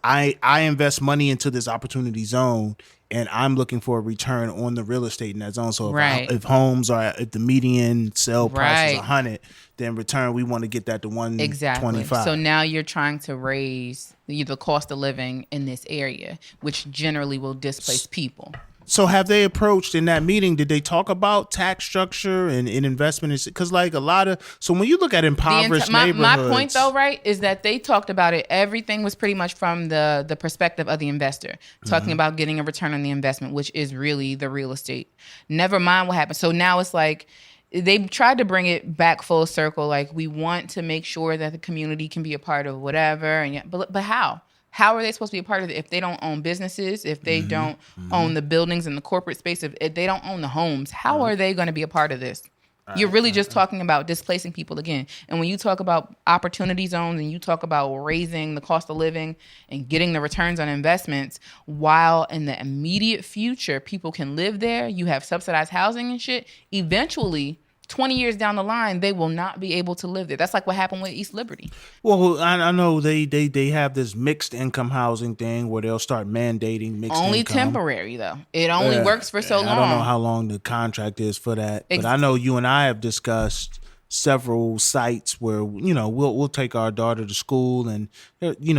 I invest money into this opportunity zone and I'm looking for a return on the real estate in that zone. So if homes are if the median sell price is 100, then return we want to get that to 125. Exactly. So now you're trying to raise the cost of living in this area, which generally will displace people. So have they approached in that meeting, did they talk about tax structure and investment? Because like a lot of, so when you look at impoverished neighborhoods. My point though, right, is that they talked about it. Everything was pretty much from the perspective of the investor, talking about getting a return on the investment, which is really the real estate. Never mind what happened. So now it's like, they tried to bring it back full circle. Like we want to make sure that the community can be a part of whatever. And but how? How are they supposed to be a part of it if they don't own businesses, if they don't own the buildings and the corporate space, if they don't own the homes? How are they going to be a part of this? You're really just talking about displacing people again. And when you talk about opportunity zones and you talk about raising the cost of living and getting the returns on investments, while in the immediate future people can live there, you have subsidized housing and shit, eventually 20 years down the line, they will not be able to live there. That's like what happened with East Liberty. Well, I know they have this mixed income housing thing where they'll start mandating mixed only income. Temporary, though. It only works for so long. I don't know how long the contract is for that. But I know you and I have discussed several sites where, we'll take our daughter to school and,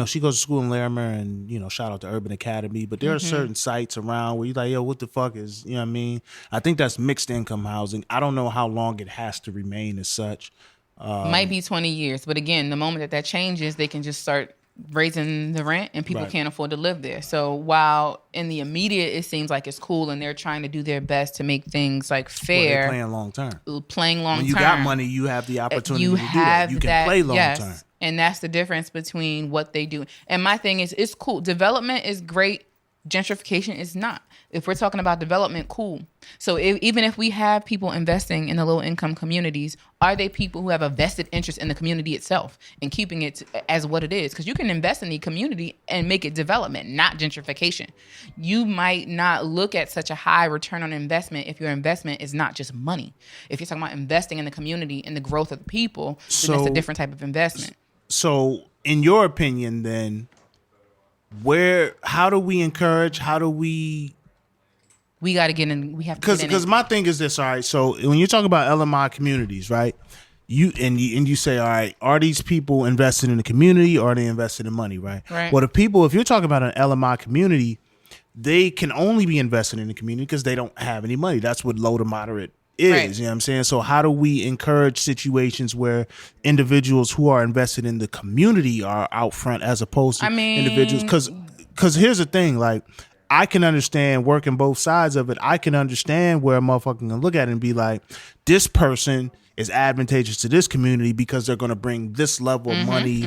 she goes to school in Larimer and, shout out to Urban Academy. But there are certain sites around where you're like, yo, what the fuck is, you know what I mean? I think that's mixed income housing. I don't know how long it has to remain as such. Might be 20 years. But again, the moment that changes, they can just start raising the rent and people can't afford to live there. So while in the immediate it seems like it's cool and they're trying to do their best to make things like fair, they're playing long term. When you got money, you have the opportunity to do that. You can play long term. And that's the difference between what they do. And my thing is, it's cool. Development is great. Gentrification is not. If we're talking about development, cool. So even if we have people investing in the low income communities, are they people who have a vested interest in the community itself and keeping it as what it is? Because you can invest in the community and make it development, not gentrification. You might not look at such a high return on investment if your investment is not just money. If you're talking about investing in the community and the growth of the people, then it's a different type of investment. So in your opinion, then, how do we encourage, we got to get in. We have to get in. Because my thing is this, all right. So when you talk about LMI communities, right? You say, all right, are these people invested in the community or are they invested in money, right? Right. Well, if you're talking about an LMI community, they can only be invested in the community because they don't have any money. That's what low to moderate is. Right. You know what I'm saying? So how do we encourage situations where individuals who are invested in the community are out front as opposed to individuals? Because here's the thing, like, I can understand working both sides of it. I can understand where a motherfucker can look at it and be like, this person is advantageous to this community because they're going to bring this level of money,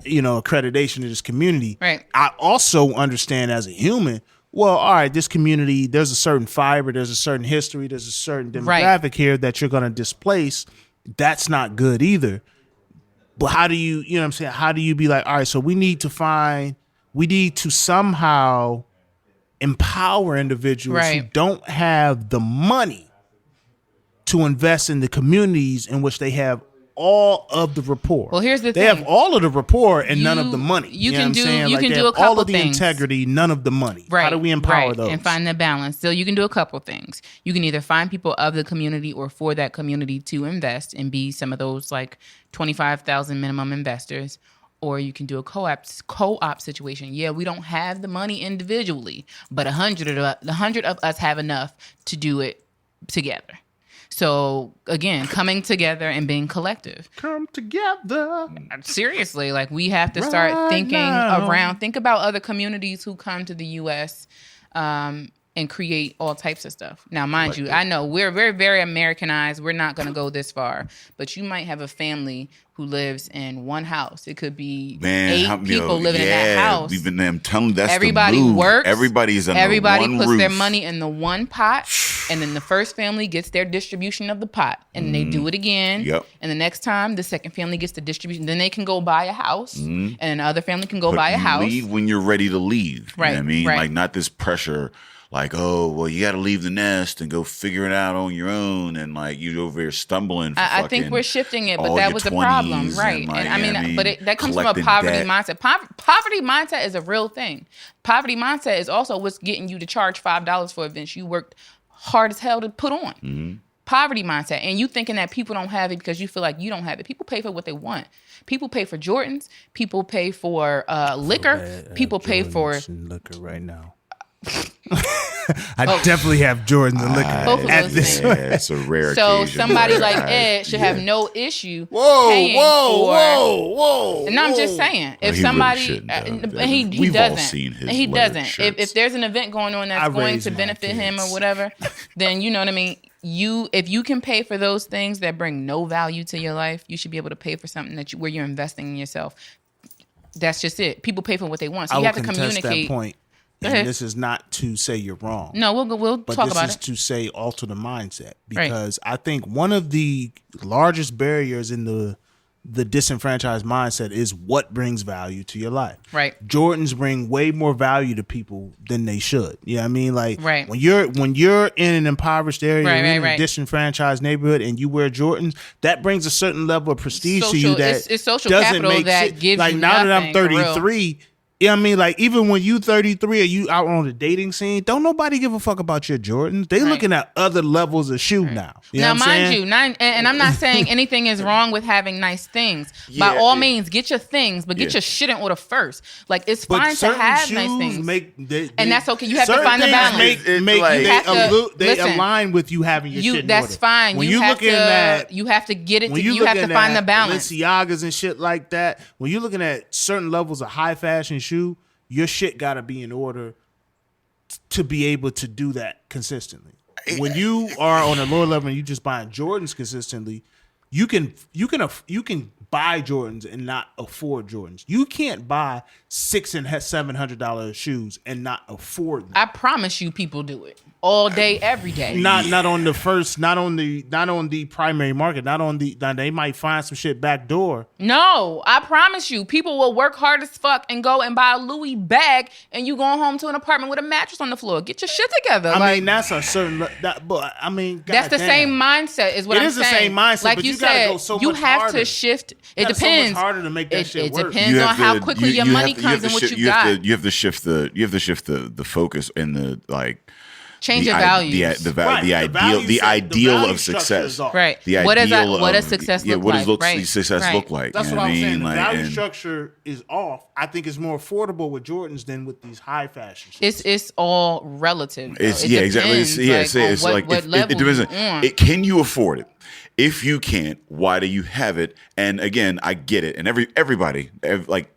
accreditation to this community. Right. I also understand as a human, well, all right, this community, there's a certain fiber, there's a certain history, there's a certain demographic here that you're going to displace. That's not good either. But how do you, you know what I'm saying? How do you be like, all right, so we need to somehow empower individuals who don't have the money to invest in the communities in which they have all of the rapport. Well, here's the thing. They have all of the rapport and none of the money. You know what I'm saying? You Like, can they do a have couple all of the things. integrity, none of the money. Right. How do we empower those? And find the balance. So you can do a couple things. You can either find people of the community or for that community to invest and be some of those like 25,000 minimum investors. Or you can do a co-op situation. Yeah, we don't have the money individually, but 100 of us have enough to do it together. So again, coming together and being collective. Come together. Seriously, like we have to start thinking around. Think about other communities who come to the U.S. and create all types of stuff. Now, mind you, I know we're very, very Americanized. We're not going to go this far. But you might have a family who lives in one house. It could be 8 people living in that house. I'm telling you, that's everybody the move. Works. Everybody's under Everybody one puts roof. their money in the one pot, and then the first family gets their distribution of the pot, and they do it again. Yep. And the next time, the second family gets the distribution. Then they can go buy a house, and another family can go buy a house. Leave when you're ready to leave. Right. You know what I mean? Right. Like, not this pressure. Like, oh, well, you got to leave the nest and go figure it out on your own, and like you over here stumbling. For I think we're shifting it, but that was the 20s problem, right? And, like, I mean, I mean, but that comes from a poverty mindset. Poverty mindset is a real thing. Poverty mindset is also what's getting you to charge $5 for events you worked hard as hell to put on. Mm-hmm. Poverty mindset, and you thinking that people don't have it because you feel like you don't have it. People pay for what they want. People pay for Jordans. People pay for liquor. People pay for liquor right now. I definitely have Jordans and liquor. Both of at those this. things. Yeah, it's a rare So occasion. somebody like Ed should have no issue Whoa, paying whoa, for. whoa, whoa! And I'm just saying, if he somebody, really shouldn't have. and he We've all doesn't, seen his and he weird doesn't. shirts. If there's an event going on I that's going raised to my benefit him or kids. whatever, then you know what I mean. If you can pay for those things that bring no value to your life, you should be able to pay for something where you're investing in yourself. That's just it. People pay for what they want, so I you will have to contest communicate. that point. Go ahead. And this is not to say you're wrong. No, we'll But talk this about is it. to say alter the mindset, because I think one of the largest barriers in the disenfranchised mindset is what brings value to your life. Right. Jordans bring way more value to people than they should. You know what I mean? Like Right. when you're in an impoverished area, Right, you're in right. a disenfranchised neighborhood, and you wear Jordans, that brings a certain level of prestige to you Social- that it's social doesn't capital make that sense. gives like you now that I'm nothing, for real. 33. You know what I mean? Like, even when you 33 or you out on the dating scene, don't nobody give a fuck about your Jordans. They Right. looking at other levels of shoe now. You know Now, what I'm mind saying? you, and I'm not saying anything is wrong with having nice things. By Yeah, all yeah. means, get your things, but get Yeah. your shit in order first. Like, it's But fine to certain have shoes nice things. and that's okay. You have to find the balance. They listen, align with you having your shit in that's order. fine. When you have looking to at you have to get it. when You have to looking find the at balance. Balenciagas and shit like that, when you're looking at certain levels of high fashion shoe, your shit got to be in order to be able to do that consistently. When you are on a lower level and you just buying Jordans consistently, you can buy Jordans and not afford Jordans. You can't buy $600 and $700 shoes and not afford them. I promise you, people do it all day, every day. Not on the primary market. Now they might find some shit back door. No, I promise you, people will work hard as fuck and go and buy a Louis bag, and you going home to an apartment with a mattress on the floor. Get your shit together. I mean, that's a certain. But I mean, that's the goddamn. same mindset. Is what It I'm is the saying. same mindset, Like but you you gotta said, go so you much have harder. to shift. It That's so depends. much harder to make that shit work. It depends on how quickly your money comes and what you got. You have to shift the focus and the like. Change your values. The ideal of success. Right. The What ideal does success look what like? does Right. success Right. look like? That's You what know I'm I saying. mean? The Like, value and- structure is off. I think it's more affordable with Jordans than with these high fashion shoes. It's all relative. though. It's It exactly. depends, It's on like what it level depends. you on. Can you afford it? If you can't, why do you have it? And again, I get it. And everybody,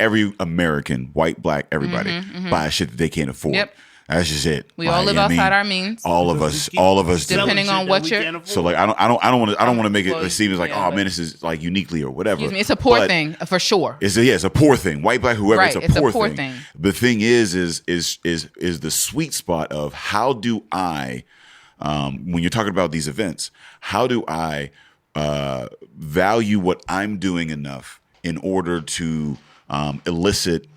every American, white, black, everybody buys shit that they can't afford. Yep. That's just it. We all live outside our means. All of us do. Depending on what you're. So like I don't want to make Well, it seem as like yeah, oh man, this is like uniquely or whatever. Excuse me. It's a poor But thing for sure. It's a poor thing. White, black, whoever. Right, It's a poor thing. The thing is the sweet spot of how do I, when you're talking about these events, how do I value what I'm doing enough in order to elicit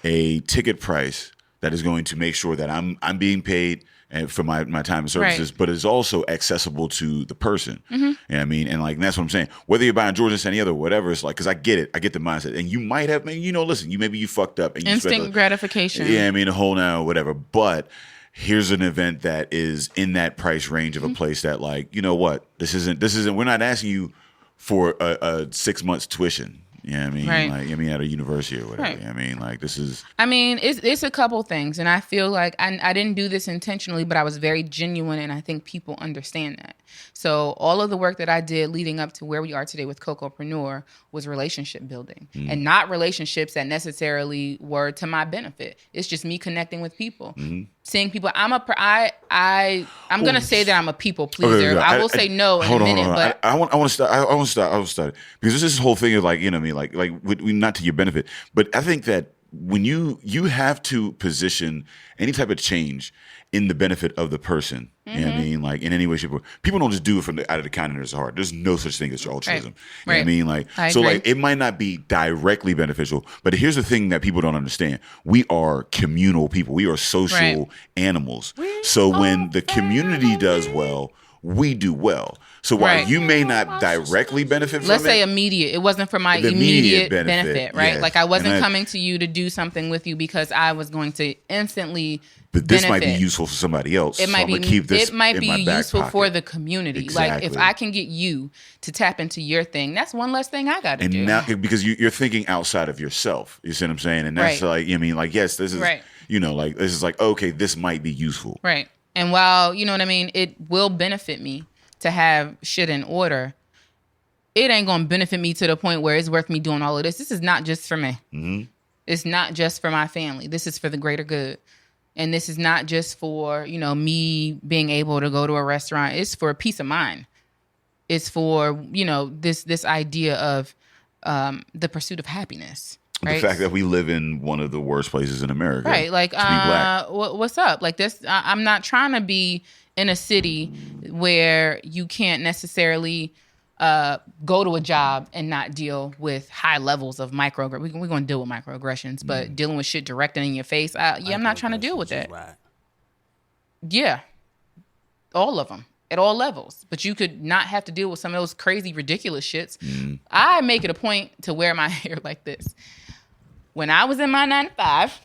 a ticket price that is going to make sure that I'm being paid and for my time and services, Right. but it's also accessible to the person. Mm-hmm. You know what I mean? And like that's what I'm saying. Whether you're buying Jordans or any other, whatever, it's like because I get the mindset. And you might have, listen, maybe you fucked up and you Instant gratification. Yeah, I mean the whole now whatever. But here's an event that is in that price range of a place that like you know what this isn't. We're not asking you for a 6 months tuition. You know what I mean? Right. Like, at a university or whatever. Right. You know what I mean? Like, this is... I mean, it's a couple things. And I feel like I didn't do this intentionally, but I was very genuine. And I think people understand that. So all of the work that I did leading up to where we are today with Cocoapreneur was relationship building, and not relationships that necessarily were to my benefit. It's just me connecting with people, seeing people. I'm gonna say that I'm a people pleaser. I will say no in a minute, but I want to start because there's this whole thing of like, you know what I mean, like not to your benefit, but I think that when you have to position any type of change in the benefit of the person, you know what I mean, like in any way, shape, or people don't just do it out of the kindness of heart. There's no such thing as altruism. You know what I mean? Like, so like it might not be directly beneficial, but here's the thing that people don't understand. We are communal people. We are social animals. So when the community does well, we do well. So while you may not directly benefit from let's say immediate, it wasn't for my immediate benefit, right? yes. Like I wasn't coming to you to do something with you because I was going to instantly but this benefit. might be useful for somebody else. It might be keep this it might in be my back useful pocket. for the community. Exactly. Like if I can get you to tap into your thing, that's one less thing I got to do. And now because you're thinking outside of yourself. You see what I'm saying? And that's like, I mean, like, yes, this is you know, like this is like, okay, this might be useful. Right. And while, you know what I mean, it will benefit me to have shit in order, it ain't going to benefit me to the point where it's worth me doing all of this. This is not just for me. It's not just for my family. This is for the greater good. And this is not just for, you know, me being able to go to a restaurant. It's for peace of mind. It's for, you know, this idea of the pursuit of happiness. Right? The fact that we live in one of the worst places in America. Right. Like, to be black. What's up? Like this, I'm not trying to be in a city where you can't necessarily go to a job and not deal with high levels of microaggressions. We're going to deal with microaggressions, but dealing with shit directly in your face, I'm not trying to deal with that. Right. Yeah. All of them. At all levels. But you could not have to deal with some of those crazy, ridiculous shits. I make it a point to wear my hair like this. When I was in my 9 to 5,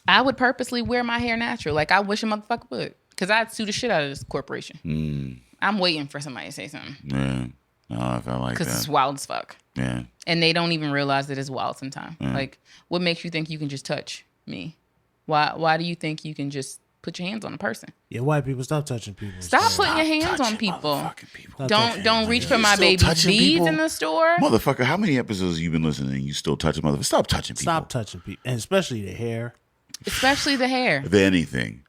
I would purposely wear my hair natural. Like I wish a motherfucker would. Because I'd sue the shit out of this corporation. I'm waiting for somebody to say something. Yeah. No, I felt like that. Because it's wild as fuck. Yeah. And they don't even realize that it's wild sometimes. Like, what makes you think you can just touch me? Why do you think you can just put your hands on a person? Yeah, white people, stop touching people. Stop putting your hands on people. people. Don't reach for my Still baby's touching beads people? in the store. Motherfucker, how many episodes have you been listening and you still touching motherfucker? Stop touching people. Stop touching people, and especially the hair. Especially the hair. If anything.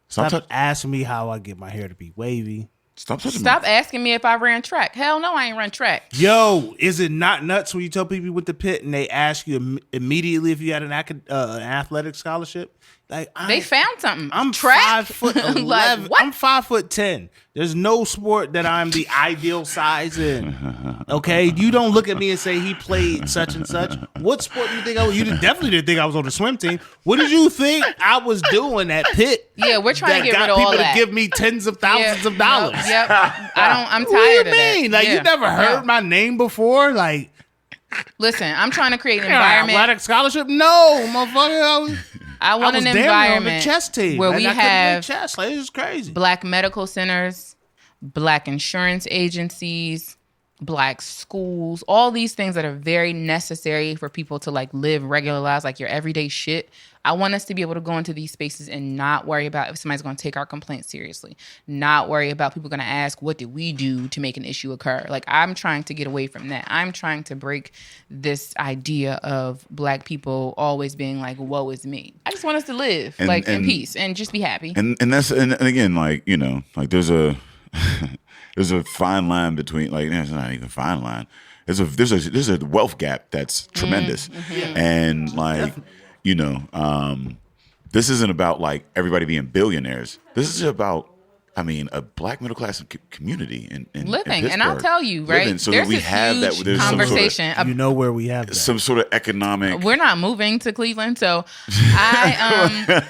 Stop asking me how I get my hair to be wavy. Stop touching Stop asking me if I ran track. Hell no, I ain't run track. Yo, is it not nuts when you tell people with the pit and they ask you immediately if you had an athletic scholarship? Like They found something. I'm track. 5'11". Like, what? I'm 5'10". There's no sport that I'm the ideal size in. Okay, you don't look at me and say he played such and such. What sport do you think I was? You definitely didn't think I was on the swim team. What did you think I was doing at Pitt? Yeah, we're trying to get rid of people all that. to give me tens of thousands of dollars. Yep. I'm tired What do you of that. mean? Like you never heard my name before? Like Listen, I'm trying to create an environment. environment. Athletic scholarship? No, motherfucker. I want I was an damn near on the environment chess team. where Like, we I couldn't play have chess. Like, this is crazy. black medical centers, black insurance agencies, black schools, all these things that are very necessary for people to like live regular lives, like your everyday shit. I want us to be able to go into these spaces and not worry about if somebody's going to take our complaints seriously, not worry about people going to ask, what did we do to make an issue occur? Like, I'm trying to get away from that. I'm trying to break this idea of black people always being like, woe is me. I just want us to live in peace and just be happy. And that's and again, like, you know, like there's a there's a fine line between, like, it's not even a fine line. There's a wealth gap that's tremendous. And like, you know, this isn't about like everybody being billionaires. This is about, I mean, a black middle class community in living. in And I'll tell you, right? Living, so there's that we this have huge that. There's conversation. You know where we have that. some sort of economic. We're not moving to Cleveland, so I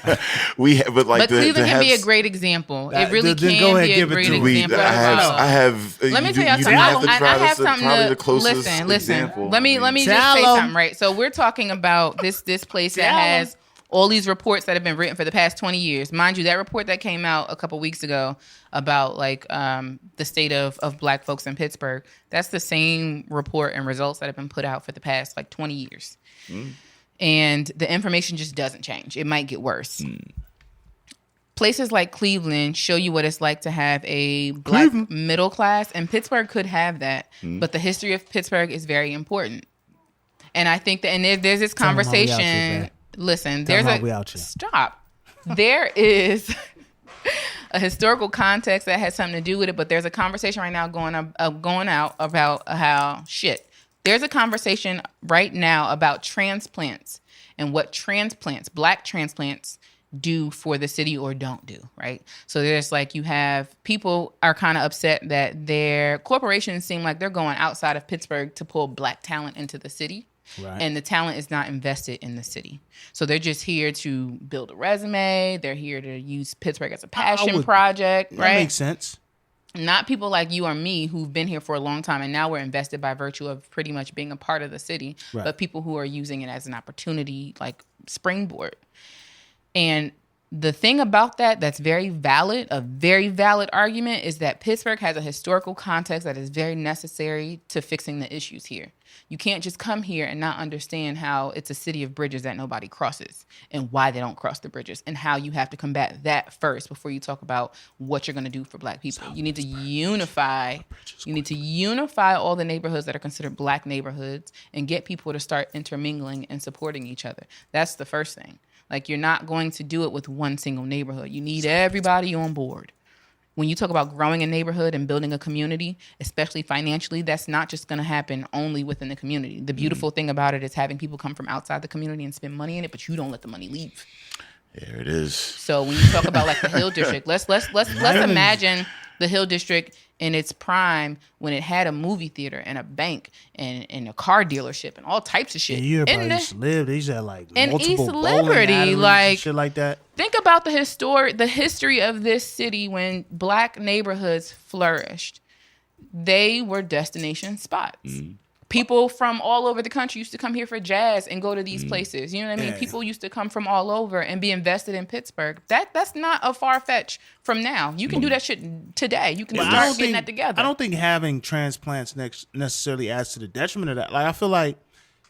but Cleveland can be a great example. It really then can go ahead, be a give it great to me. example. I have. Let me tell you something. I have something to listen. Example. Let me just say something, right? So we're talking about this place that has all these reports that have been written for the past 20 years. Mind you, that report that came out a couple weeks ago about like the state of black folks in Pittsburgh, that's the same report and results that have been put out for the past like 20 years. And the information just doesn't change. It might get worse. places like Cleveland show you what it's like to have a black middle class, and Pittsburgh could have that, but the history of Pittsburgh is very important. And I think that, and there's this conversation. Listen, there's stop. There is a historical context that has something to do with it, but there's a conversation right now going out about how there's a conversation right now about transplants and what black transplants do for the city or don't do, right? So there's like, you have people are kind of upset that their corporations seem like they're going outside of Pittsburgh to pull black talent into the city. Right. And the talent is not invested in the city. So they're just here to build a resume. They're here to use Pittsburgh as a passion project, right? That makes sense. Not people like you or me who've been here for a long time and now we're invested by virtue of pretty much being a part of the city, but people who are using it as an opportunity, like springboard. And the thing about that's very valid, a very valid argument, is that Pittsburgh has a historical context that is very necessary to fixing the issues here. You can't just come here and not understand how it's a city of bridges that nobody crosses and why they don't cross the bridges and how you have to combat that first before you talk about what you're going to do for black people. You need to unify. You need to unify all the neighborhoods that are considered black neighborhoods and get people to start intermingling and supporting each other. That's the first thing. Like, you're not going to do it with one single neighborhood. You need everybody on board. When you talk about growing a neighborhood and building a community, especially financially, that's not just going to happen only within the community. The beautiful thing about it is having people come from outside the community and spend money in it, but you don't let the money leave. There it is. So when you talk about like the Hill District, let's imagine the Hill District in its prime when it had a movie theater and a bank and a car dealership and all types of shit. Yeah, everybody used to live. They used to have like multiple East Liberty, like shit like that. Think about the history of this city when black neighborhoods flourished. They were destination spots. Mm-hmm. People from all over the country used to come here for jazz and go to these places. You know what I mean? Yeah. People used to come from all over and be invested in Pittsburgh. That's not a far fetch from now. You can do that shit today. You can start getting that together. I don't think having transplants necessarily adds to the detriment of that. Like, I feel like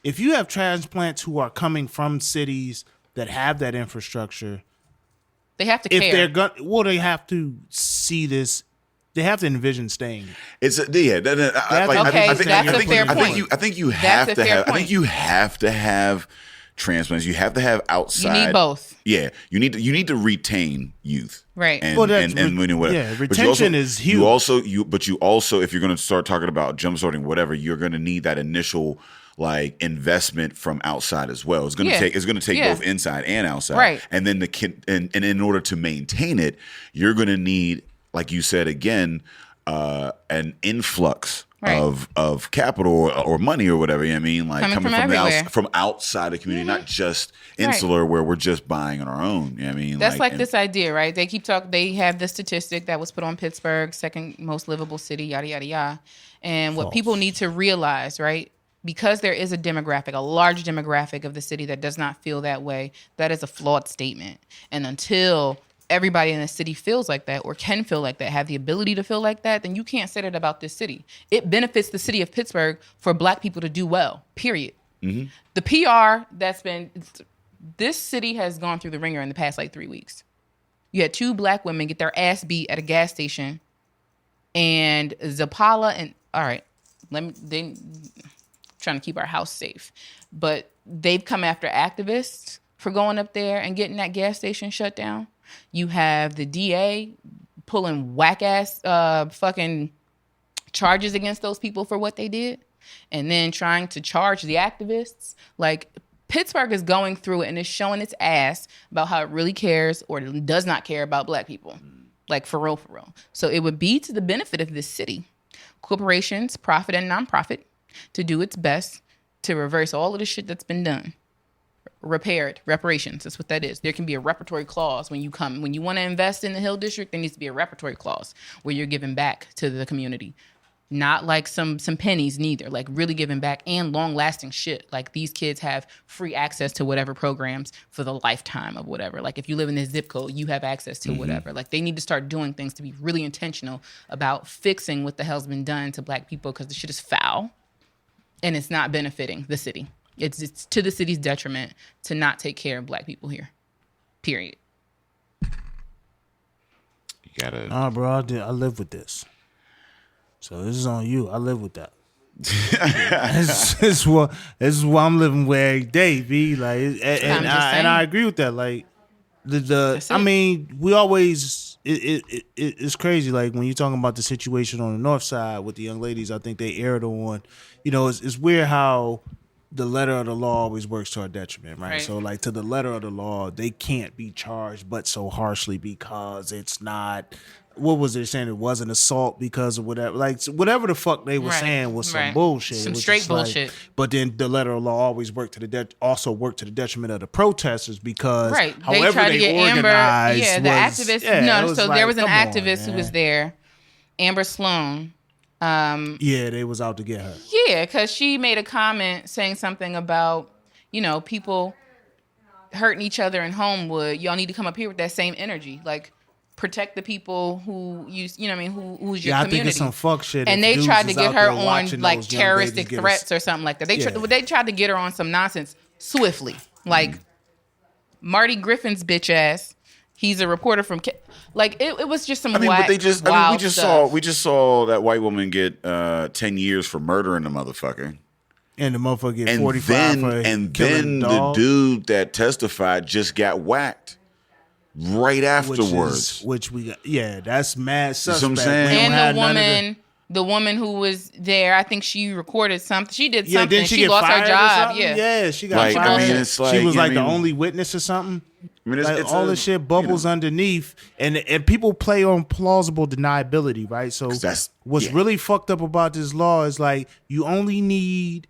if you have transplants who are coming from cities that have that infrastructure, they have to care. They have to see this. They have to envision staying. I think you have to have transplants. You have to have outside. You need both. Yeah, you need to retain youth. Right. And whatever. Yeah, retention is huge. You also, if you're going to start talking about jump starting whatever, you're going to need that initial like investment from outside as well. It's going to take both inside and outside. Right. And then and in order to maintain it, you're going to need, like you said again, an influx of capital or money or whatever. You know what I mean? Like coming from outside the community, not just insular where we're just buying on our own. You know what I mean? That's like this idea, right? They keep talking. They have the statistic that was put on Pittsburgh, second most livable city, yada yada yada. And what people need to realize, right? Because there is a large demographic of the city that does not feel that way, that is a flawed statement. And until everybody in the city feels like that or can feel like that, have the ability to feel like that, then you can't say that about this city. It benefits the city of Pittsburgh for black people to do well, period. Mm-hmm. The PR this city has gone through the ringer in the past like 3 weeks. You had 2 black women get their ass beat at a gas station, and Zapala and, all right, they trying to keep our house safe, but they've come after activists for going up there and getting that gas station shut down. You have the DA pulling whack-ass fucking charges against those people for what they did and then trying to charge the activists. Like, Pittsburgh is going through it and is showing its ass about how it really cares or does not care about black people. Like, for real, for real. So it would be to the benefit of this city, corporations, profit and nonprofit, to do its best to reverse all of the shit that's been done. Reparations, that's what that is. There can be a reparatory clause when you want to invest in the Hill District. There needs to be a reparatory clause where you're giving back to the community, not like some pennies, neither, like really giving back and long lasting shit. Like, these kids have free access to whatever programs for the lifetime of whatever. Like, if you live in this zip code, you have access to whatever. Like, they need to start doing things to be really intentional about fixing what the hell's been done to black people, because the shit is foul and it's not benefiting the city. It's to the city's detriment to not take care of black people here. Period. Gotta. Nah, bro, I live with this. So this is on you. I live with that. this is what I'm living with every day, B. Like, and I agree with that. Like, I mean, we always it's crazy. Like when you're talking about the situation on the north side with the young ladies, I think they erred on. You know, it's weird how the letter of the law always works to our detriment, right? So, like, to the letter of the law, they can't be charged but so harshly because it's not. What was they saying? It wasn't assault because of whatever. Like, whatever the fuck they were saying was some bullshit. Some straight bullshit. But then the letter of law always worked to the detriment of the protesters because however they organized the activists. So there was an activist who was there, Amber Sloan. They was out to get her. Yeah, because she made a comment saying something about, people hurting each other in Homewood. Y'all need to come up here with that same energy. Like, protect the people who's your community. I think it's some fuck shit. And they tried to get her on like terroristic threats or something like that. They tried to get her on some nonsense swiftly. Like Marty Griffin's bitch ass. He's a reporter from it was just some. I mean, but we just saw that white woman get 10 years for murdering the motherfucker. And the motherfucker get 45 for and killing then the dude that testified just got whacked. Right afterwards, that's mad suspect. You know what I'm saying? And the woman who was there, I think she recorded something. She did something. Didn't she lost her job. Yeah, she got fired. I mean, it's like, she was like the only witness or something. I mean, it's all this shit bubbles underneath, and people play on plausible deniability, right? So what's really fucked up about this law is like you only need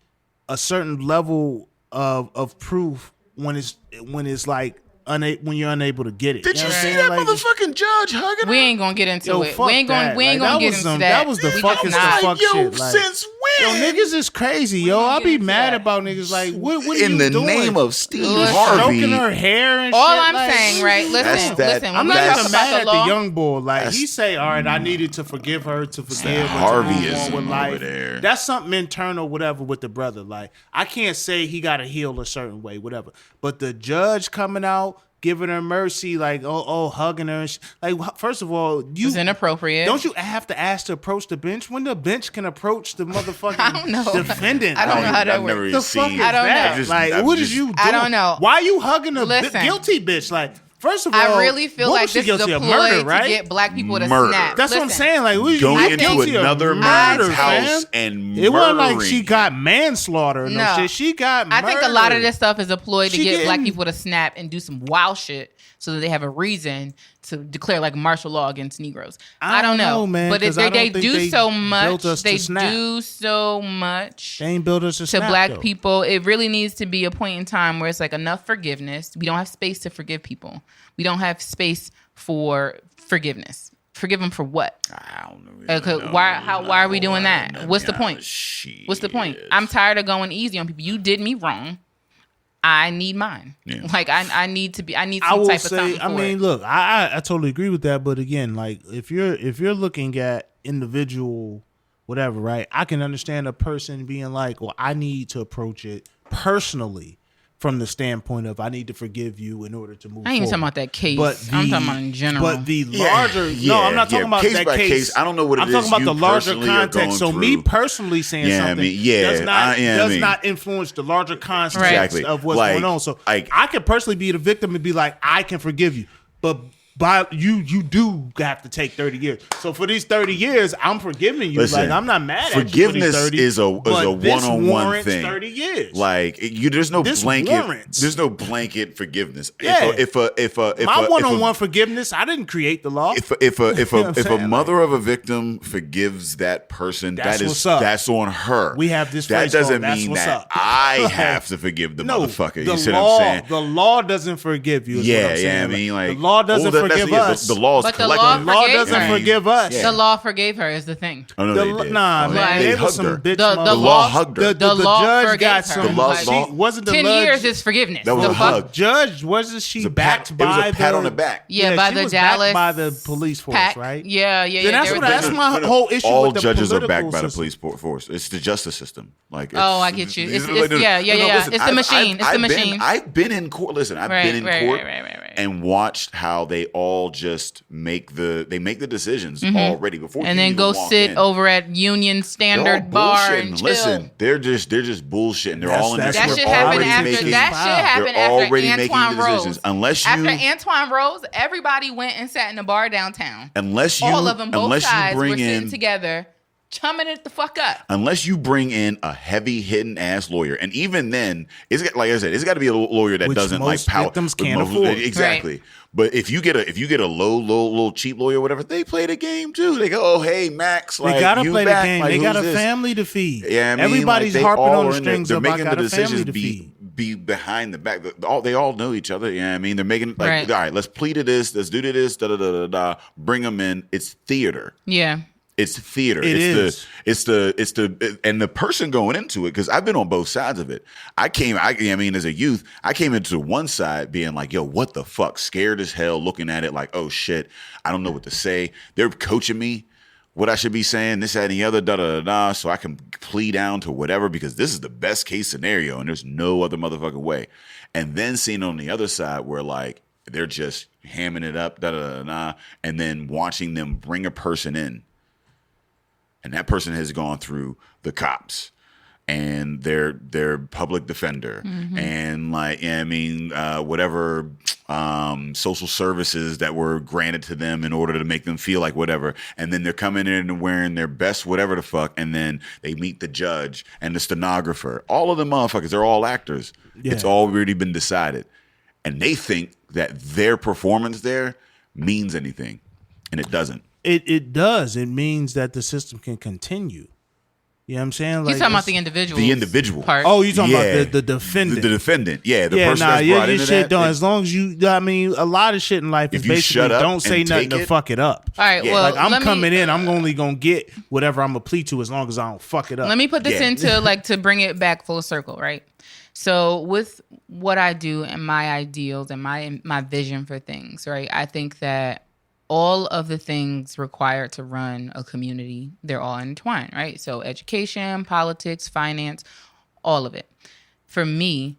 a certain level of proof when it's like. When you're unable to get it. Did you see that motherfucking judge hugging her? We ain't gonna get into it. We ain't gonna get into that. That was the fucking fuck shit. Like, since when? Yo, niggas is crazy, yo. I be mad about niggas. Like, what are you doing? In the name of Steve Harvey. Stroking her hair and all shit. I'm saying, right? Listen. I'm not even mad at the young boy. Like, he say, all right, I needed to forgive her to forgive Harvey is over life. there. That's something internal, whatever, with the brother. Like, I can't say he got to heal a certain way, whatever. But the judge coming out, giving her mercy, like hugging her. Like, first of all, it's inappropriate. Don't you have to ask to approach the bench when the bench can approach the motherfucking defendant? I don't know how that works. The fuck is that? Like, what is you doing? I don't know. Why are you hugging a guilty bitch? Like, first of all, I really feel like this is a ploy to get black people to snap. That's what I'm saying. Like, going into another man's house and murdering. It wasn't like she got manslaughter or no shit. She got murdered. I think a lot of this stuff is a ploy to get black people to snap and do some wild shit so that they have a reason to declare like martial law against Negroes. I don't know, man. But if they do so much, they do so much. They ain't built us to snap, black people. It really needs to be a point in time where it's like enough forgiveness. We don't have space to forgive people. We don't have space for forgiveness. Forgive them for what? I don't know. Why are we doing that? What's the point? What's the point? I'm tired of going easy on people. You did me wrong. I need mine. Yeah. Like I need some type of something. I mean, look, I totally agree with that. But again, like if you're looking at individual whatever, right? I can understand a person being like, well, I need to approach it personally from the standpoint of I need to forgive you in order to move forward. I ain't even talking about that case. I'm talking about in general. But the larger... I'm not talking about case that by case. I don't know what it is. I'm talking about the larger context. So me personally saying something does not influence the larger context of what's going on. So I could personally be the victim and be like, I can forgive you. But you do have to take 30 years. So for these 30 years, I'm forgiving you. Listen, like I'm not mad at you. Forgiveness is a one-on-one thing. 30 years. Like there's no blanket. There's no blanket forgiveness. Yeah. If my one-on-one forgiveness, I didn't create the law. If a mother of a victim forgives that person, that's on her. We have this. That doesn't mean that I have to forgive the motherfucker. You see what I'm saying? The law doesn't forgive you. Yeah. I mean, like the law doesn't forgive us. The law is collective. The law doesn't forgive us. The law forgave her is the thing. Oh, no, they did. Nah, man. They hugged her. The law hugged her. The judge got some. Wasn't the 10 years is forgiveness. That was a hug. Judge, wasn't she backed by the... It was a pat on the back. Yeah, by the Dallas... by the police force, right? Yeah. That's my whole issue all with the judges political are backed by the system. police force. It's the justice system. Like, I get you. It's the machine. It's the machine. I've been in court. Listen, I've been in court and watched how they all just make the decisions already before and you then even go walk sit in. over at Union Standard Bar and chill. Listen, they're just bullshitting. They're all in there. That They're shit happened already after. making- That shit happened they're after already making Antoine the decisions. Rose. After Antoine Rose, everybody went and sat in a bar downtown. All of them, both sides, were sitting together, chumming it the fuck up. Unless you bring in a heavy hitting ass lawyer, and even then, it's like I said, it's got to be a lawyer that Which doesn't like most power. victims can't afford. Exactly. Right. But if you get a low cheap lawyer, or whatever, they play the game too. They go, oh hey Max, like They gotta you play back. the game. Like, They got a who's this? family to feed. Yeah, I mean, everybody's like, they harping all on the are in there. strings They're about making got the a family decisions to feed. be behind the back. They all know each other. Yeah, I mean, they're making like, Right. all right, let's plead to this, let's do to this, da da da da da. Bring them in. It's theater. Yeah. It's theater. It's the and the person going into it, because I've been on both sides of it. I mean, as a youth, I came into one side being like, yo, what the fuck? Scared as hell, looking at it like, oh shit, I don't know what to say. They're coaching me what I should be saying, this, that, and the other, da da da da, so I can plea down to whatever, because this is the best case scenario and there's no other motherfucking way. And then seeing on the other side where like they're just hamming it up, da da da da, and then watching them bring a person in. And that person has gone through the cops and their public defender and like, yeah, I mean, whatever social services that were granted to them in order to make them feel like whatever. And then they're coming in and wearing their best whatever the fuck. And then they meet the judge and the stenographer. All of the motherfuckers, they're all actors. Yeah. It's already been decided. And they think that their performance there means anything. And it doesn't. It does. It means that the system can continue. You know what I'm saying? Like, He's talking about the individual. The individual part. Oh, you talking Yeah. about the defendant? The defendant, yeah, the person that's your brought into shit that. don't. As long as you, I mean, a lot of shit in life is If you basically shut up don't say and nothing take to it- fuck it up. All right. Yeah. Well, Like I'm let me- coming in, I'm only gonna get whatever I'm a plea to as long as I don't fuck it up. Let me put this Yeah. into like to bring it back full circle, right? So with what I do and my ideals and my vision for things, right? I think that all of the things required to run a community, they're all intertwined, right? So education, politics, finance, all of it. For me,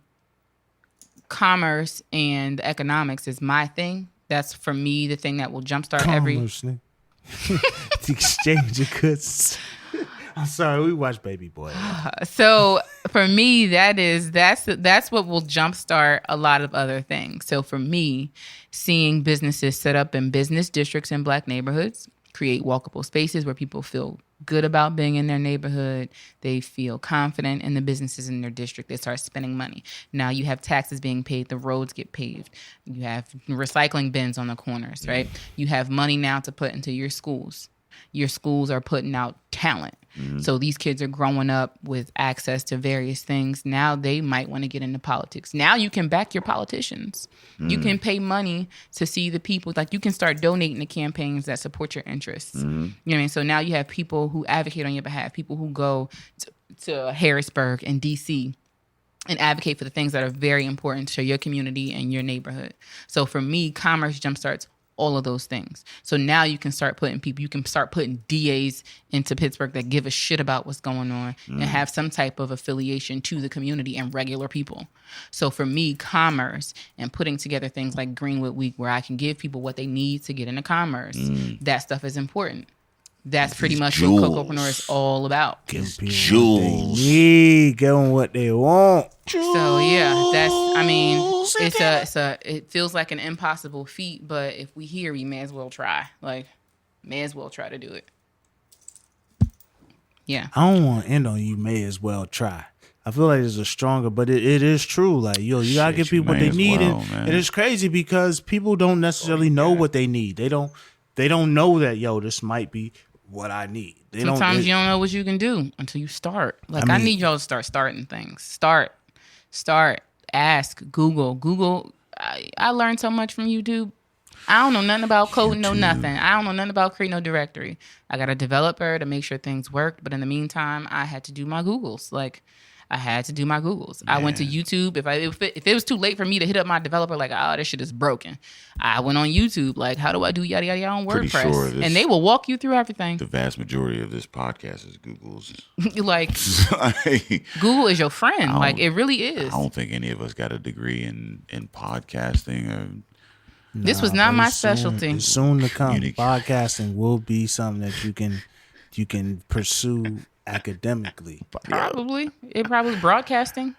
commerce and economics is my thing. That's for me the thing that will jumpstart Commerce, nigga. The exchange of goods. I'm sorry, we watched Baby Boy. So for me, that's what will jumpstart a lot of other things. So for me, seeing businesses set up in business districts in Black neighborhoods, create walkable spaces where people feel good about being in their neighborhood, they feel confident in the businesses in their district, they start spending money. Now you have taxes being paid, the roads get paved, you have recycling bins on the corners, right? You have money now to put into your schools. Your schools are putting out talent. So these kids are growing up with access to various things. Now they might want to get into politics. Now you can back your politicians. You can pay money to see the people. Like you can start donating to campaigns that support your interests. You know what I mean? So now you have people who advocate on your behalf, people who go to Harrisburg and D.C. and advocate for the things that are very important to your community and your neighborhood. So for me, commerce jumpstarts all of those things. So now you can start putting people, you can start putting DAs into Pittsburgh that give a shit about what's going on and have some type of affiliation to the community and regular people. So for me, commerce and putting together things like Greenwood Week where I can give people what they need to get into commerce, that stuff is important. That's pretty much what Cocoapreneur is all about. Jewels. Yeah, give them what they want. So yeah, that's. I mean, it feels like an impossible feat, but if we here, we may as well try. Like, may as well try to do it. Yeah. I don't want to end on you may as well try. I feel like it's a stronger, but it is true. Like, yo, you gotta Shit, give you people what may they as need, well, and man. it's crazy because people don't necessarily know what they need. They don't know that, yo, this might be what I need. Sometimes you don't know what you can do until you start. Like, I need y'all to start starting things. Start. Ask. Google. I learned so much from YouTube. I don't know nothing about coding, no nothing. I don't know nothing about creating no directory. I got a developer to make sure things worked, but in the meantime, I had to do my Googles. Like, I had to do my Googles. I went to YouTube. If it was too late for me to hit up my developer, like, oh, this shit is broken, I went on YouTube. Like, how do I do yada yada yada on Pretty WordPress? sure this- and they will walk you through everything. The vast majority of this podcast is Google's. Like, I Google is your friend. Like, it really is. don't think any of us got a degree in podcasting or This was not but my it's soon- specialty. It's soon to come. Unique. Podcasting will be something that you can pursue academically. Probably. It probably broadcasting.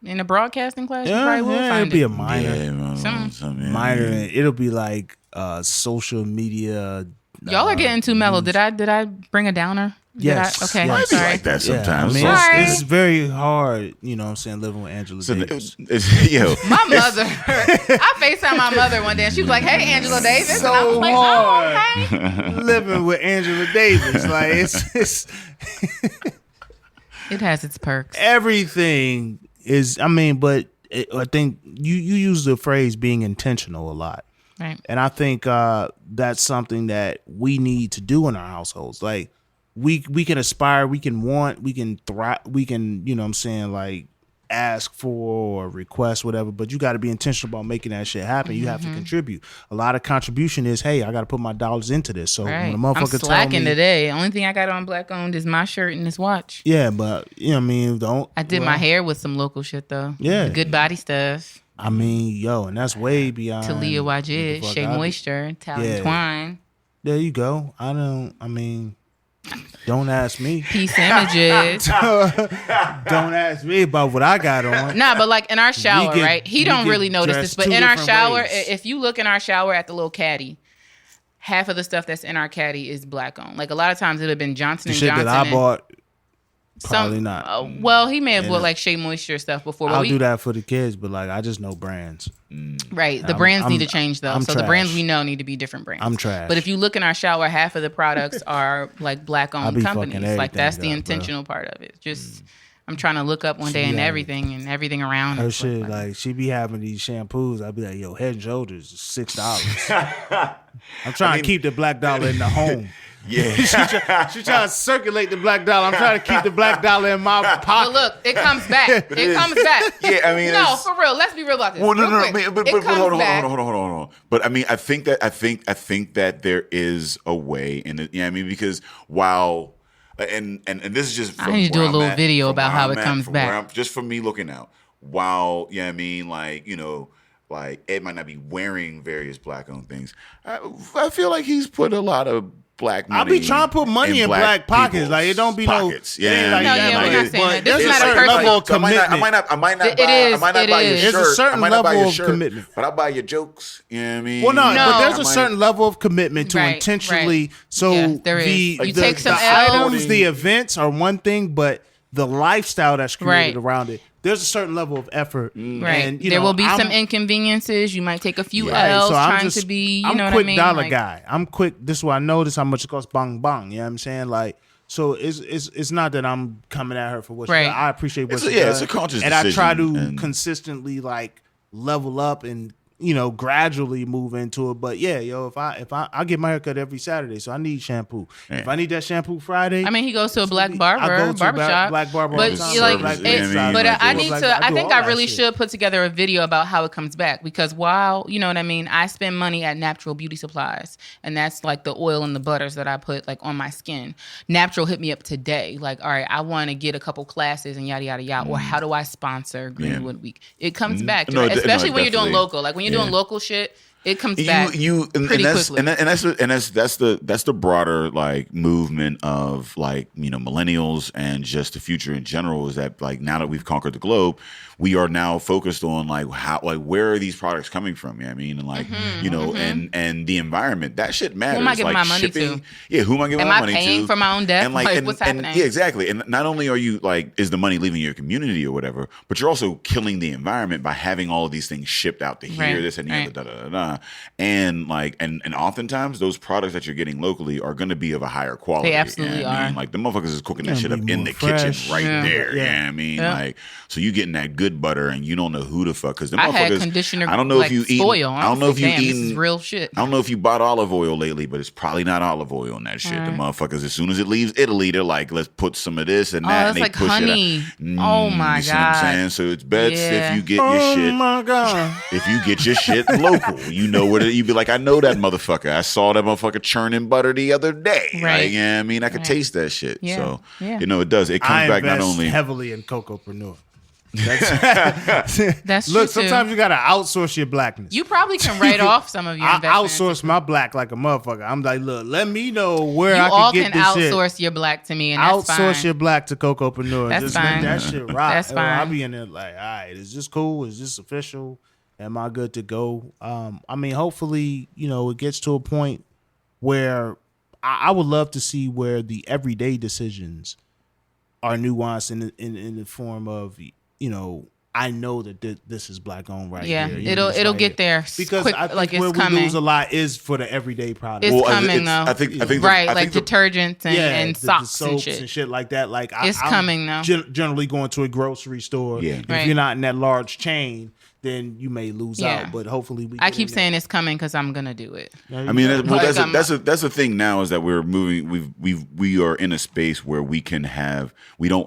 In a broadcasting class, you Yeah, probably will yeah, find it'll be it. a minor. Yeah, Something. Minor. It'll be like social media. Y'all are getting too mellow. Did I bring a downer? Yes. Okay. Yes. Might be Sorry. like that Yeah, sometimes. I mean, Sorry. it's very hard, you know what I'm saying, living with Angela So Davis. yo, My mother, I FaceTimed my mother one day and she was like, "Hey, Angela Davis." So and I was like, hard. "Oh, okay." Living with Angela Davis. Like, it's It has its perks. everything is, I mean, but I think you use the phrase being intentional a lot. Right. And I think that's something that we need to do in our households. Like we can aspire, we can want, we can thrive, we can, you know what I'm saying, like ask for or request whatever, but you got to be intentional about making that shit happen. You have to contribute. A lot of contribution is, hey, I got to put my dollars into this. So Right. when a motherfucker I'm tell slacking me, today. Only thing I got on black owned is my shirt and this watch. yeah, but you know what I mean, don't. I did my hair with some local shit though. Yeah. Good body stuff. I mean, yo, and that's way beyond. Talia what the Wajid, fuck Shea I do. Moisture, Italian Yeah. Twine, There you go. I mean, don't ask me. Peace Images. Don't ask me about what I got on. Nah, but like in our shower, get- right? He we don't get really notice dressed this, but two in our different shower, ways. if you look in our shower at the little caddy, half of the stuff that's in our caddy is black owned. Like a lot of times it would have been Johnson The and shit Johnson. that I and bought, probably not. Well, he may have bought like Shea Moisture stuff before. But I'll do that for the kids, but like I just know brands. Right. The I'm- brands need I'm- to change though. I'm So the brands trash. we know need to be different brands. I'm trash. But if you look in our shower, half of the products are like black I owned be companies. fucking Like that's the everything up, bro. intentional part of it. Just I'm trying to look up one day and Yeah. everything around. Her it. shit, like she be having these shampoos. I'd be like, yo, Head and Shoulders is $6. I'm trying to keep the black dollar in the home. yeah. She trying to circulate the black dollar. I'm trying to keep the black dollar in my But pocket. look, it comes back. It comes back. Yeah, I mean, no, it's- for real. Let's be real about this. Well, no, Real no, quick. but It hold comes on, back. hold on. But I mean, I think that there is a way, and you know what I mean, because while and this is just I from need to do where a I'm little at- video from about where how I'm it at, comes from back. where just from me looking out, while you know what I mean, like you know. Like Ed might not be wearing various black-owned things. I feel like he's put a lot of black money. I be trying to put money in black pockets. people's Like it don't be pockets. no. it ain't Yeah, like No, that. yeah, Like, we're not saying but that. This there's is a not a certain personal- level of So I might not commitment. buy It I might not is, buy your it is. shirt. There's a certain I might not buy level your of shirt, commitment. but I buy your jokes. You know what I mean? Well, no, No. but there's I a might- certain level of commitment to Right, intentionally. right. So Yes, there is. the You the, take some the L's. items, the events are one thing, but the lifestyle that's created Right. around it. There's a certain level of effort, Right. And you there know, will be I'm- some inconveniences. You might take a few Right, L's so I'm trying just- to be, you I'm know what I quick mean? dollar Like, guy. I'm quick. This is why I know this how much it costs. Bang bang. You know what I'm saying? Like, so it's not that I'm coming at her for what Right. she does. I appreciate what It's a- she yeah, does. it's a conscious and I try to decision, and- consistently like level up and gradually move into it. But yeah, yo, if I get my haircut every Saturday, so I need shampoo. Yeah. If I need that shampoo Friday, I mean, he goes to a black I barber, go to barbershop. black barber all But the time. you like, Service, it- you know what I mean? but Like, I it need was to. like- I I do think all I that really shit. should put together a video about how it comes back because while you know what I mean, I spend money at Natural Beauty Supplies, and that's like the oil and the butters that I put like on my skin. Natural hit me up today, like, all right, I want to get a couple classes and yada yada yada, or how do I sponsor Greenwood Week? It comes back, No, especially when you're doing definitely. local. Like when you're doing Yeah. local shit, it comes back and pretty that's, quickly. that's the broader like movement of like millennials and just the future in general is that like now that we've conquered the globe, we are now focused on like how like where are these products coming from? You know what I mean? And like and the environment, that shit matters. am I giving like my money shipping, to? Yeah, who am I giving Am my I money paying to? for my own death? And Like, and, what's and- happening? yeah, exactly. And not only are you like is the money leaving your community or whatever, but you're also killing the environment by having all of these things shipped out to here, Right, this and the right. other, da da da da. And like and oftentimes those products that you're getting locally are going to be of a higher quality. They absolutely you know what I mean? are. Like the motherfuckers is cooking that Gonna shit up be in more the fresh. kitchen right Yeah. there. Yeah. You know what I mean? Yeah. Like so you getting that good butter and you don't know who the fuck because the I had motherfuckers. conditioner. I don't know like, if you eat. spoil. I don't know if you Damn, this is eating real shit. I don't know if you bought olive oil lately, but it's probably not olive oil in that shit. The motherfuckers, as soon as it leaves Italy, they're like, let's put some of this and Oh, that, that's and they like push honey. it out. Oh my you see what I'm God. saying? So it's best Yeah. if you get your oh shit. my god. If you get your shit local, you know what you be like. I know that motherfucker. I saw that motherfucker churning butter the other day. Right. Like, yeah, I mean, I could taste that shit. Yeah. So Yeah. It does. It comes I back not invest only. heavily in Cocoapreneur. That's true Look, sometimes too. you gotta outsource your blackness. You probably can write off some of your I investments. outsource my black like a motherfucker. I'm like, look, let me know where You I all can get can this shit. outsource your black to me, and that's Outsource fine. your black to Cocoapreneur. That's Just fine. let that shit rock. That's And I'll fine. be in there like, all right, is this cool? Is this official? Am I good to go? I mean, hopefully, it gets to a point where I would love to see where the everyday decisions are nuanced in the form of, I know that this is black owned right Yeah, here. it'll right get here. there Because quick, I think like it's where we coming. lose a lot is for the everyday product. It's coming though. I think right, I like think detergents and the socks and soaps shit. like that. Like It's coming, though. Generally going to a grocery store. Yeah. If Right. you're not in that large chain, then you may lose Yeah. out. But hopefully we. I get keep in saying it's coming because I'm gonna do it. there. I mean, Like, that's the thing now is that we're moving. We are in a space where we don't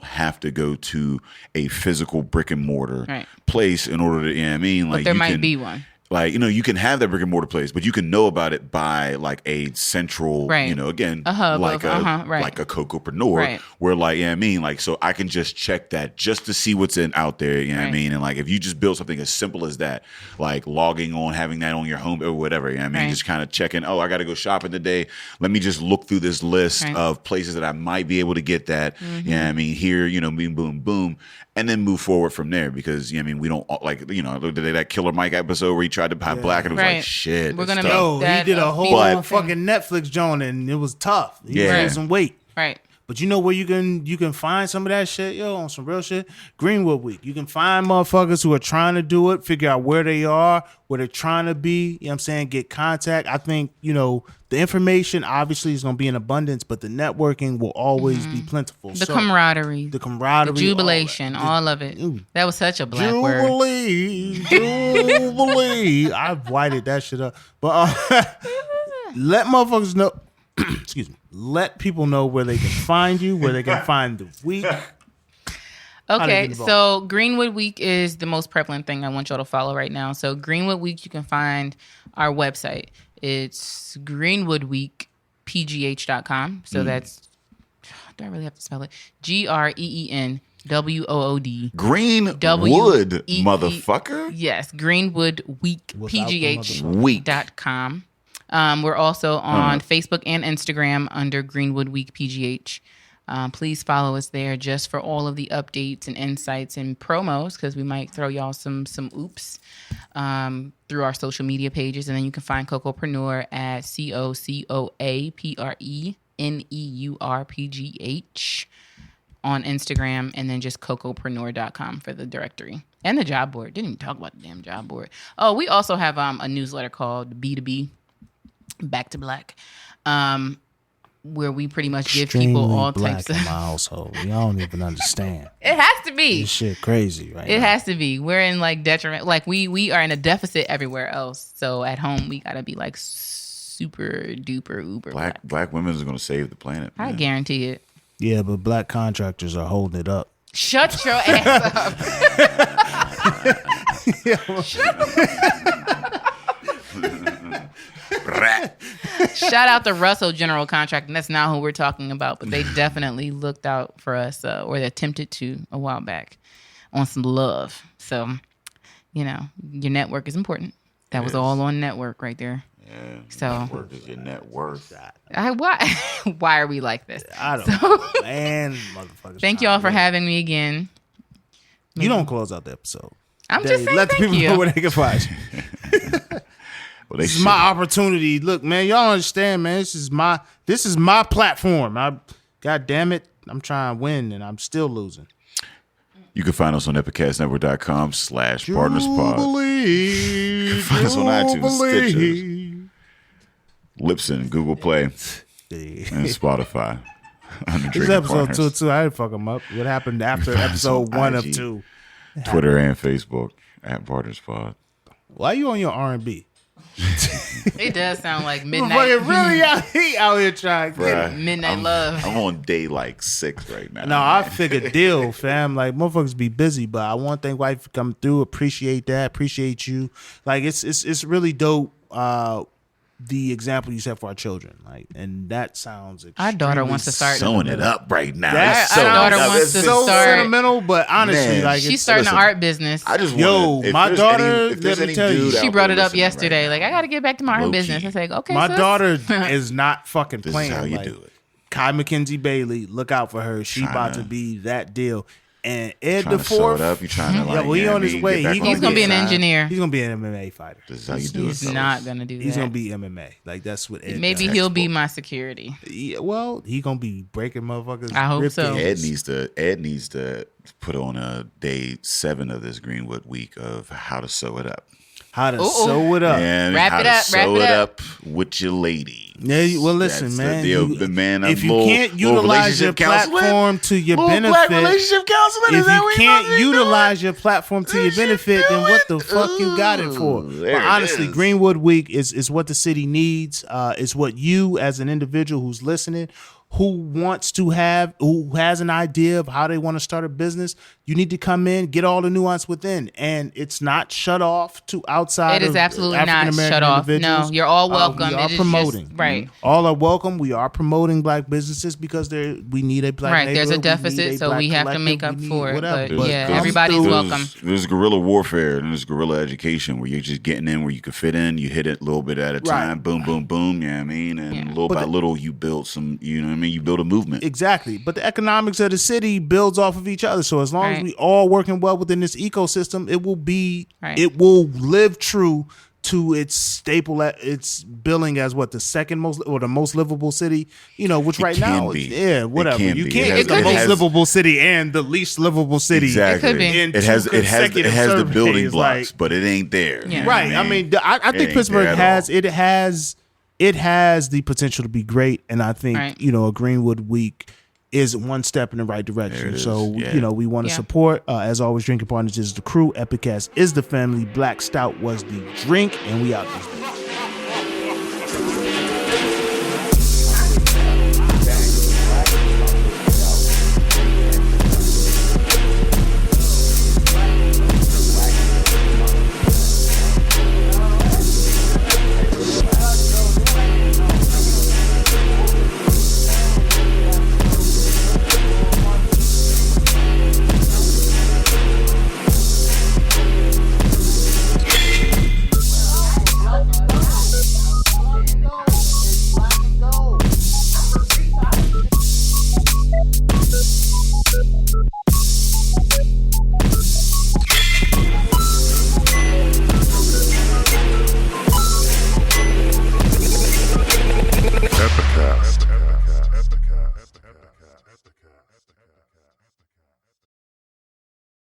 have to go to a physical brick and mortar Right. place in order to. I mean, like But there you might can, be one. Like, you can have that brick and mortar place, but you can know about it by like a central, Right. Again, A hub like of- right. like a Cocoapreneur, Right. where like, so I can just check that just to see what's out there, you know what I Right. mean? And like, if you just build something as simple as that, like logging on, having that on your home or whatever, you know what I mean? Right. Just kind of checking, oh, I got to go shopping today. Let me just look through this list Right. of places that I might be able to get that, Mm-hmm. you know what I mean? Here, boom, boom, boom. And then move forward from there because, we don't like, that Killer Mike episode where he tried to buy black and it was like, Right. shit. We're this gonna stuff. Yo, he that did a a whole feasible fucking thing. Netflix joint and it was tough. He Yeah. was losing weight. Right. But you know where you can find some of that shit, yo, on some real shit? Greenwood Week. You can find motherfuckers who are trying to do it, figure out where they are, where they're trying to be, you know what I'm saying? Get contact. I think, the information obviously is going to be in abundance, but the networking will always be plentiful. The So, camaraderie, the camaraderie, the jubilation, all of it. That was such a black word. Jubilee. I whited that shit up. But let motherfuckers know, excuse me, let people know where they can find you, where they can find the week. Okay, get so Greenwood Week is the most prevalent thing I want y'all to follow right now. So Greenwood Week, you can find our website. It's greenwoodweekpgh.com. So that's, do I really have to spell it? GREENWOOD. Greenwood, W-E-E- motherfucker. Yes, Greenwood Week Without the PGH.com. We're also on Facebook and Instagram under Greenwood Week PGH. Please follow us there just for all of the updates and insights and promos because we might throw y'all some oops through our social media pages. And then you can find Cocoapreneur at COCOAPRENEURPGH on Instagram, and then just cocoapreneur.com for the directory and the job board. Didn't even talk about the damn job board. Oh, we also have a newsletter called B2B, Back to Black, where we pretty much give people all types of. in my household. Y'all don't even understand. It has to be. This shit crazy right It now. has to be. We're in like detriment. Like we are in a deficit everywhere else. So at home we gotta be like super duper uber black. Black women is going to save the planet. I man. guarantee it. Yeah, but black contractors are holding it up. Shut your ass up. Shout out to Russell General Contracting. That's not who we're talking about, but they definitely looked out for us, or they attempted to a while back on some love. So, your network is important. That was all on network right there. Yeah, So- network is your net worth. Why are we like this? I don't know. Man, motherfuckers. Thank y'all for having me again. You don't close out the episode. I'm just saying let the thank people you. know where they can find you. Well, they This is should. my opportunity. Look, man, y'all don't understand, man. This is my platform. God damn it, I'm trying to win and I'm still losing. You can find us on epicastnetwork.com/partnerspod. Jubilee, Find us on iTunes, Jubilee. Libsyn, Google Play, and Spotify. Under This Drinking episode Partners. two, I didn't fuck them up. What happened after Find us on episode 1 of IG. 2? Twitter and Facebook @PartnersPod. Why you on your R&B? It does sound like midnight. Fucking really out here trying to get it. Bruh, Midnight love. I'm on day like 6 right now. No, I figured deal, fam. Like motherfuckers be busy, but I want to thank wife come through. Appreciate that. Appreciate you. Like it's really dope. the example you set for our children. Like, and that sounds Our daughter wants to start sewing it up right now. That's It's our daughter up. wants to so start- sentimental, but honestly, Man, like She's it's, starting listen, an art business. I just Yo, wanna- if my there's daughter, any- if there's let me any tell you, dude she She out brought there it up listening yesterday. right Like, now, I got to get back to my art low-key. business. I said, okay, my sis. daughter is not fucking This playing. is how you like, do it. Kai Mackenzie Bailey, look out for her. She about to be that deal. And Ed Trying the to sew fourth, it up. You trying to like? yeah, well, he you know on what I his mean? way. Get back He's on He's the going to be an side. engineer. he's gonna be an MMA fighter. This is how you do it. He's fellas. not going to do that. He's gonna be MMA. Like that's what Ed Maybe does. he'll be my security. Yeah, well, he gonna be breaking motherfuckers. I hope rib so. cages. Ed needs to put on a day 7 of this Greenwood week of how to sew it up. How to Ooh. sew it up. And Wrap how it to up, wrap sew it it up. up with your lady. Yeah, well, listen, That's man. The deal. The man, if you little- can't little utilize your relationship counseling? platform to your Little benefit, black relationship counseling. if Is that you what can't supposed to be utilize your platform to your What you benefit, then what the fuck you got it for? Ooh, there But it honestly, is. Greenwood Week is what the city needs. It's what you, as an individual who's listening, who has an idea of how they want to start a business, you need to come in, get all the nuance within, and it's not shut off to outside. It is of absolutely not African-American shut off. individuals. No, you're all welcome. We are It is promoting. just, right. All are welcome. We are promoting black businesses because we need a black Right, there's a neighborhood, we need deficit, so black we have to collective, make up we need for it, whatever. but yeah, come everybody's through. welcome. There's guerrilla warfare and there's guerrilla education where you're just getting in where you can fit in. You hit it a little bit at a time. Right. Boom, boom, boom. You know what I mean? And Yeah. little by little, you build some, you know what I mean? You build a movement. Exactly. But the economics of the city builds off of each other. So as long as Right. we all working well within this ecosystem, it Right. will live true to its staple, its billing as what, the second most or the most livable city, which It right can now, be. yeah, whatever. It can You be. can't It get the has- most it has- livable city and the least livable city. Exactly. It could be. in It has two it has consecutive the building surveys, blocks, like- but it ain't there. Yeah. You know Right. what I mean, I It think ain't Pittsburgh there at it has the potential to be great, and I think Right. a Greenwood Week is one step in the right There direction. it is. So Yeah. we want to Yeah. support. As always, Drinking Partners is the crew. Epicast is the family. Black Stout was the drink, and we out this week.